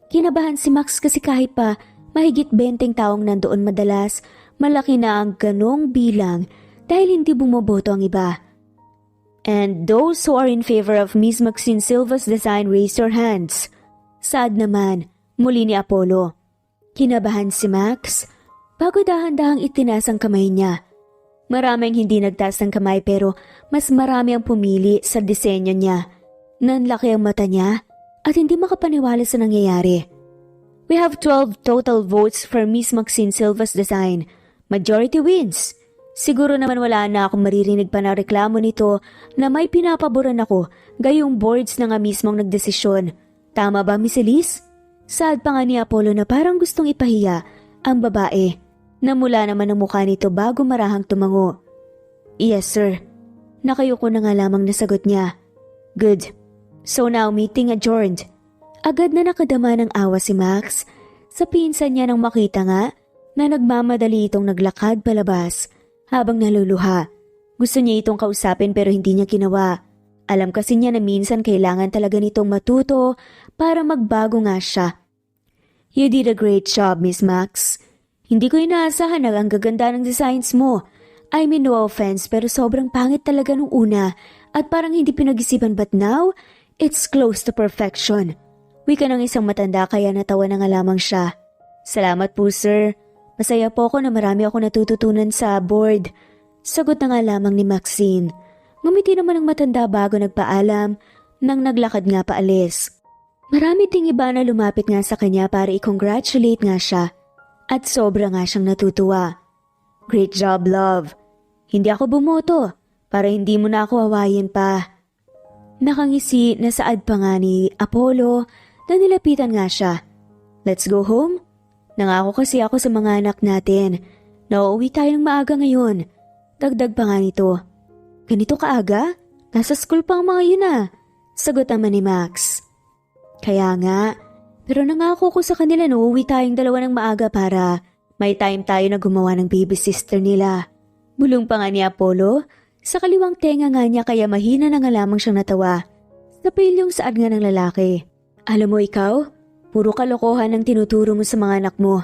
Kinabahan si Max kasi kahit pa mahigit 20 taong nandoon madalas, malaki na ang ganong bilang dahil hindi bumoboto ang iba. And those who are in favor of Miss Maxine Silva's design raise their hands. Saad naman, muli ni Apollo. Kinabahan si Max bago dahan-dahang itinaas ang kamay niya. Maraming hindi nagtaas ng kamay pero mas marami ang pumili sa disenyo niya. Nanlaki ang mata niya at hindi makapaniwala sa nangyayari. We have 12 total votes for Miss Maxine Silva's design. Majority wins. Siguro naman wala na akong maririnig pa na reklamo nito na may pinapaboran ako gayong boards na nga mismong nagdesisyon. Tama ba, Miss Elise? Saad pa nga ni Apollo na parang gustong ipahiya ang babae. Namula naman ang mukha nito bago marahang tumango. Yes, sir. Nakayuko na nga lamang nasagot niya. Good. So now meeting adjourned. Agad na nakadama ng awa si Max sa pinsan niya nang makita nga na nagmamadali itong naglakad palabas habang naluluha. Gusto niya itong kausapin pero hindi niya ginawa. Alam kasi niya na minsan kailangan talaga nitong matuto para magbago nga siya. You did a great job, Miss Max. Hindi ko inaasahan na ang gaganda ng designs mo. I mean no offense pero sobrang pangit talaga nung una at parang hindi pinag-isipan but now, it's close to perfection. Wika ng isang matanda kaya natawa na nga lamang siya. Salamat po sir. Masaya po ako na marami ako natututunan sa board. Sagot na nga lamang ni Maxine. Ngumiti naman ang matanda bago nagpaalam nang naglakad nga paalis. Marami ding iba na lumapit nga sa kanya para i-congratulate nga siya. At sobra nga siyang natutuwa. Great job, love. Hindi ako bumoto para hindi mo na ako awayin pa. Nakangisi na saad pa nga ni Apollo na nilapitan nga siya. Let's go home? Nangako kasi ako sa mga anak natin na uuwi tayo ng maaga ngayon. Dagdag pa nga nito. Ganito kaaga? Nasa school pa ang mga yun ah. Sagot naman ni Max. Kaya nga, pero nangako ko sa kanila na uuwi tayong dalawa ng maaga para may time tayo na gumawa ng baby sister nila. Bulong pa nga ni Apollo, sa kaliwang tenga nga niya kaya mahina na nga lamang siyang natawa. Sa pilyong saad nga ng lalaki. Alam mo ikaw, puro kalokohan ang tinuturo mo sa mga anak mo.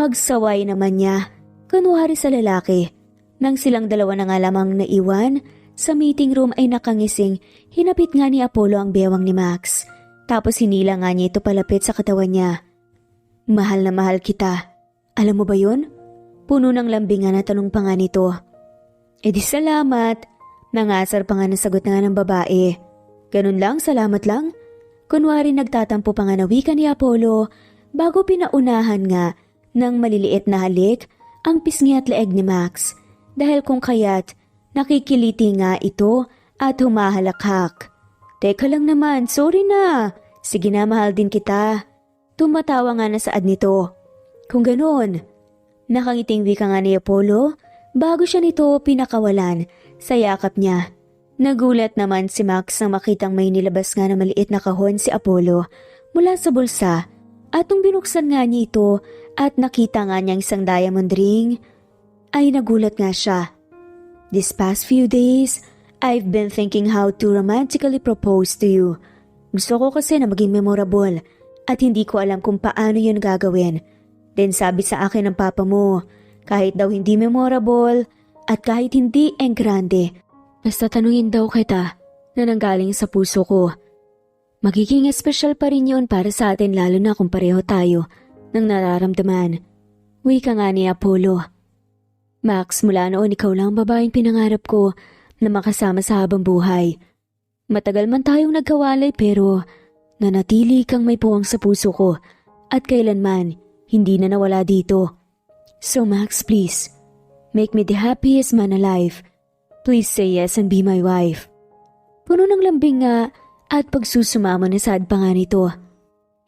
Pagsaway naman niya, kunwari sa lalaki. Nang silang dalawa na nga lamang naiwan, sa meeting room ay nakangising, hinapit nga ni Apollo ang bewang ni Max. Tapos hinila nga niya ito palapit sa katawan niya. Mahal na mahal kita. Alam mo ba yun? Puno ng lambingan na tanong pa nga nito. E di salamat. Nangasar pa nga ng sagot nga ng babae. Ganun lang, salamat lang. Kunwari nagtatampo pa nga na wika ni Apollo bago pinaunahan nga ng maliliit na halik ang pisngi at leeg ni Max. Dahil kung kaya't nakikiliti nga ito at humahalakhak. Teka lang naman, sorry na. Sige na, mahal din kita. Tumatawa nga na saad nito. Kung ganoon, nakangiting wika nga ni Apollo bago siya nito pinakawalan sa yakap niya. Nagulat naman si Max nang makitang may nilabas nga na maliit na kahon si Apollo mula sa bulsa at nung binuksan nga niya ito at nakita nga niyang isang diamond ring, ay nagulat nga siya. This past few days, I've been thinking how to romantically propose to you. Gusto ko kasi na maging memorable at hindi ko alam kung paano yun gagawin. Then sabi sa akin ng papa mo, kahit daw hindi memorable at kahit hindi grande, basta tanungin daw kita na nanggaling sa puso ko. Magiging espesyal pa rin yun para sa atin lalo na kung pareho tayo ng nararamdaman. Wika nga ni Apollo. Max, mula noon ikaw lang ang babaeng pinangarap ko na makasama sa habang buhay. Matagal man tayong nagkawalay pero nanatili kang may puwang sa puso ko at kailanman hindi na nawala dito. So Max, please, make me the happiest man alive. Please say yes and be my wife. Puno ng lambing nga at pagsusumamo na saad pa nga nito.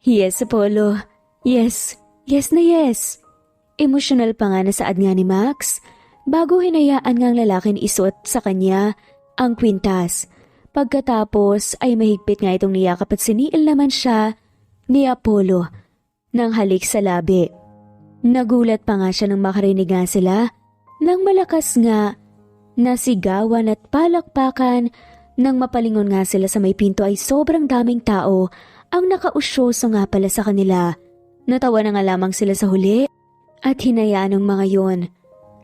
Yes, Apollo. Yes. Yes na yes. Emosyonal pa nga na saad nga ni Max bago hinayaan nga ang lalaking isuot sa kanya ang kwintas. Pagkatapos ay mahigpit nga itong niyakap at siniil naman siya ni Apollo ng halik sa labi. Nagulat pa nga siya nang makarinig nga sila nang malakas nga nasigawan at palakpakan. Nang mapalingon nga sila sa may pinto ay sobrang daming tao ang nakausyoso nga pala sa kanila. Natawa na nga lamang sila sa huli at hinayaan ng mga yon.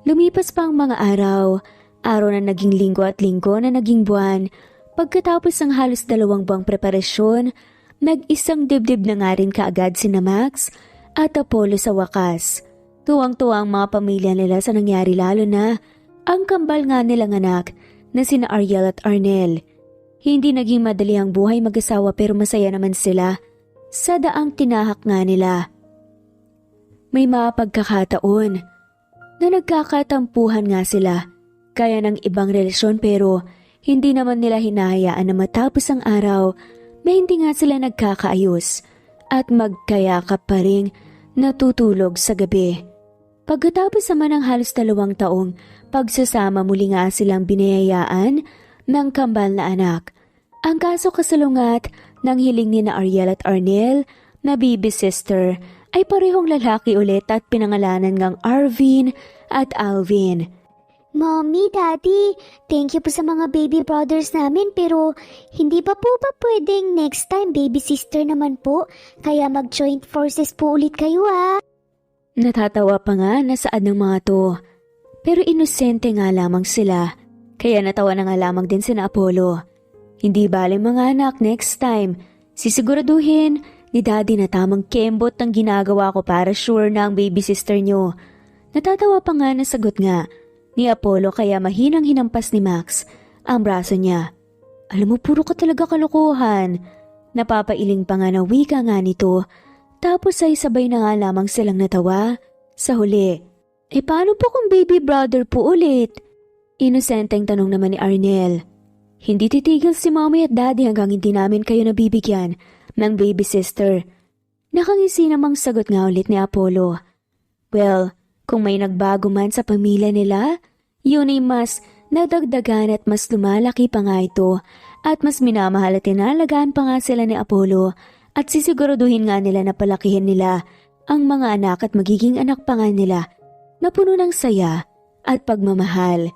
Lumipas pa ang mga araw na naging linggo at linggo na naging buwan. Pagkatapos ng halos 2 buwang preparasyon, nag-isang dibdib na nga rin kaagad sina Max at Apollo sa wakas. Tuwang-tuwa ang mga pamilya nila sa nangyari lalo na ang kambal nga nilang anak na sina Ariel at Arnel. Hindi naging madali ang buhay mag-asawa pero masaya naman sila sa daang tinahak nga nila. May mga pagkakataon na nagkakatampuhan nga sila kaya ng ibang relasyon pero hindi naman nila hinahayaan na matapos ang araw na hindi nga sila nagkakaayos at magkayakap pa rin natutulog sa gabi. Pagkatapos naman ng halos 2 taong pagsasama muli nga silang binayayaan ng kambal na anak. Ang kaso kasalungat ng hiling ni na Ariel at Arnel na baby sister ay parehong lalaki ulit at pinangalanan ngang Arvin at Alvin. Mommy, Daddy, thank you po sa mga baby brothers namin pero hindi pa po ba pwedeng next time baby sister naman po? Kaya mag-joint forces po ulit kayo Natatawa pa nga na saad ng mga to. Pero inosente nga lamang sila. Kaya natawa na nga lamang din sina Apollo. Hindi bale mga anak, next time, sisiguraduhin ni Daddy na tamang kembot ang ginagawa ko para sure na ang baby sister nyo. Natatawa pa nga na sagot nga ni Apollo kaya mahinang hinampas ni Max ang braso niya. Alam mo, puro ka talaga kalokohan. Napapailing pa nga na wika nga nito. Tapos ay sabay na nga lamang silang natawa. Sa huli, paano po kung baby brother po ulit? Inosenteng tanong naman ni Arnel. Hindi titigil si Mommy at Daddy hanggang hindi namin kayo nabibigyan ng baby sister. Nakangisi namang sagot nga ulit ni Apollo. Well, kung may nagbago man sa pamilya nila, yun ay mas nadagdagan at mas lumalaki pa nga ito at mas minamahal at tinalagaan pa nga sila ni Apollo at sisiguraduhin nga nila na palakihin nila ang mga anak at magiging anak pa nga nila na puno ng saya at pagmamahal.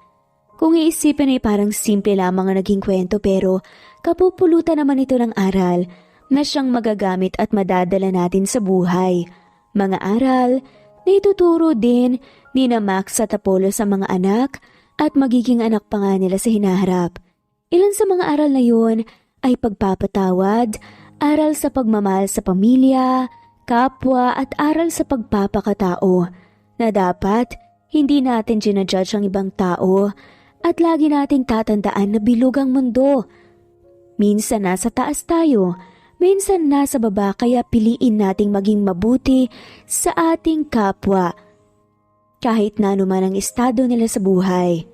Kung iisipin ay parang simple lamang ang naging kwento pero kapupulutan naman ito ng aral na siyang magagamit at madadala natin sa buhay. Mga aral na ituturo din ni na Max at Apollo sa mga anak at magiging anak pa nga nila sa hinaharap. Ilan sa mga aral na yun ay pagpapatawad, aral sa pagmamahal sa pamilya, kapwa at aral sa pagpapakatao na dapat hindi natin ginajudge ang ibang tao at lagi nating tatandaan na bilog ang mundo. Minsan nasa taas tayo, minsan nasa baba kaya piliin nating maging mabuti sa ating kapwa kahit na anuman ang estado nila sa buhay.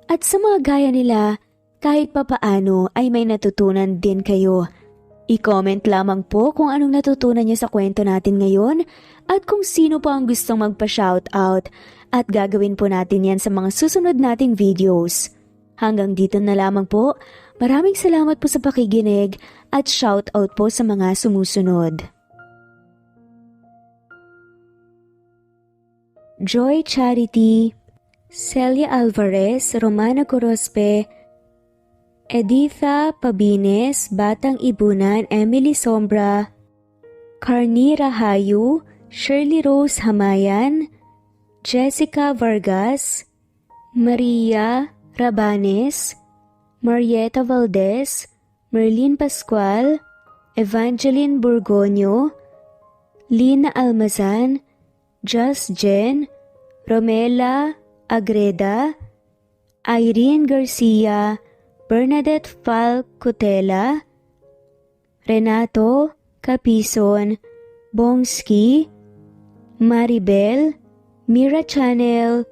At sa mga gaya nila, kahit papaano ay may natutunan din kayo. I-comment lamang po kung anong natutunan niyo sa kwento natin ngayon at kung sino po ang gustong magpa-shoutout at gagawin po natin yan sa mga susunod nating videos. Hanggang dito na lamang po. Maraming salamat po sa pakikinig at shoutout po sa mga sumusunod. Joy Charity, Celia Alvarez, Romana Corospe, Editha Pabines, Batang Ibunan, Emily Sombra, Carni Rahayu, Shirley Rose Hamayan, Jessica Vargas, Maria Rabanes, Marieta Valdez, Merlin Pascual, Evangeline Burgonio, Lina Almazan, Just Jen, Romela Agreda, Irene Garcia, Bernadette Falcutela, Renato Capison, Bongski, Maribel, Mira Channel,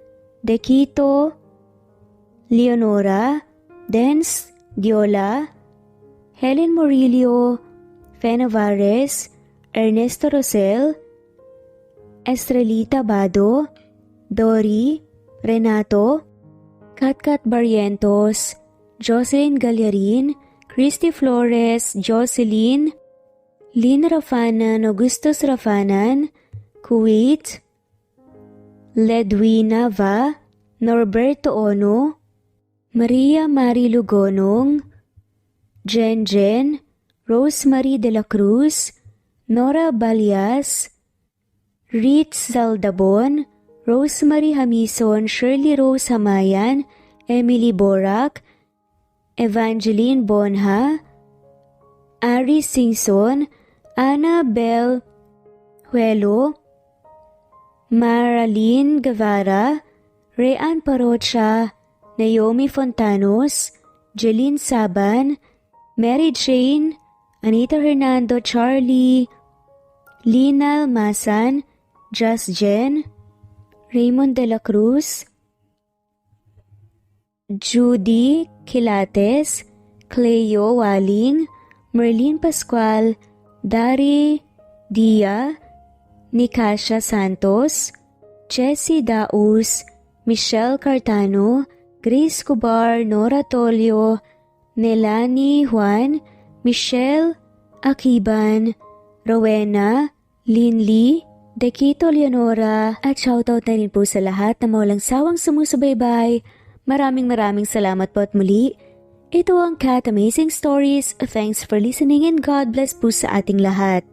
Dequito, Leonora, Dens Diola, Helen Murillo, Fe Navarez, Ernesto Rosel, Estrelita Bado, Dory, Renato, Katkat Barrientos, Jocelyn Gallarin, Christy Flores, Jocelyn, Lynn Rafanan, Augustus Rafanan, Kuwait, Ledwina Va, Norberto Ono, Maria Mari Lugonong, Jen Jen, Rosemary de la Cruz, Nora Balias, Ritz Zaldabon, Rosemary Hamison, Shirley Rose Hamayan, Emily Borak, Evangeline Bonha, Ari Singson, Ana Bel Huelo, Maraline Guevara, Rean Parocha, Naomi Fontanos, Jeline Saban, Mary Jane, Anita Hernando, Charlie, Lina Masan, Just Jen, Raymond de la Cruz, Judy Quilates, Cleo Waling, Merlin Pascual, Dari Dia, Nicasha Santos, Jessie Daus, Michelle Cartano, Grace Cubar, Nora Tolio, Nelani Juan, Michelle Akiban, Rowena, Linley, Dequito Leonora, at shoutout na rin po sa lahat na walang sawang sumusubaybay. Maraming salamat po at muli. Ito ang Cat Amazing Stories. Thanks for listening and God bless po sa ating lahat.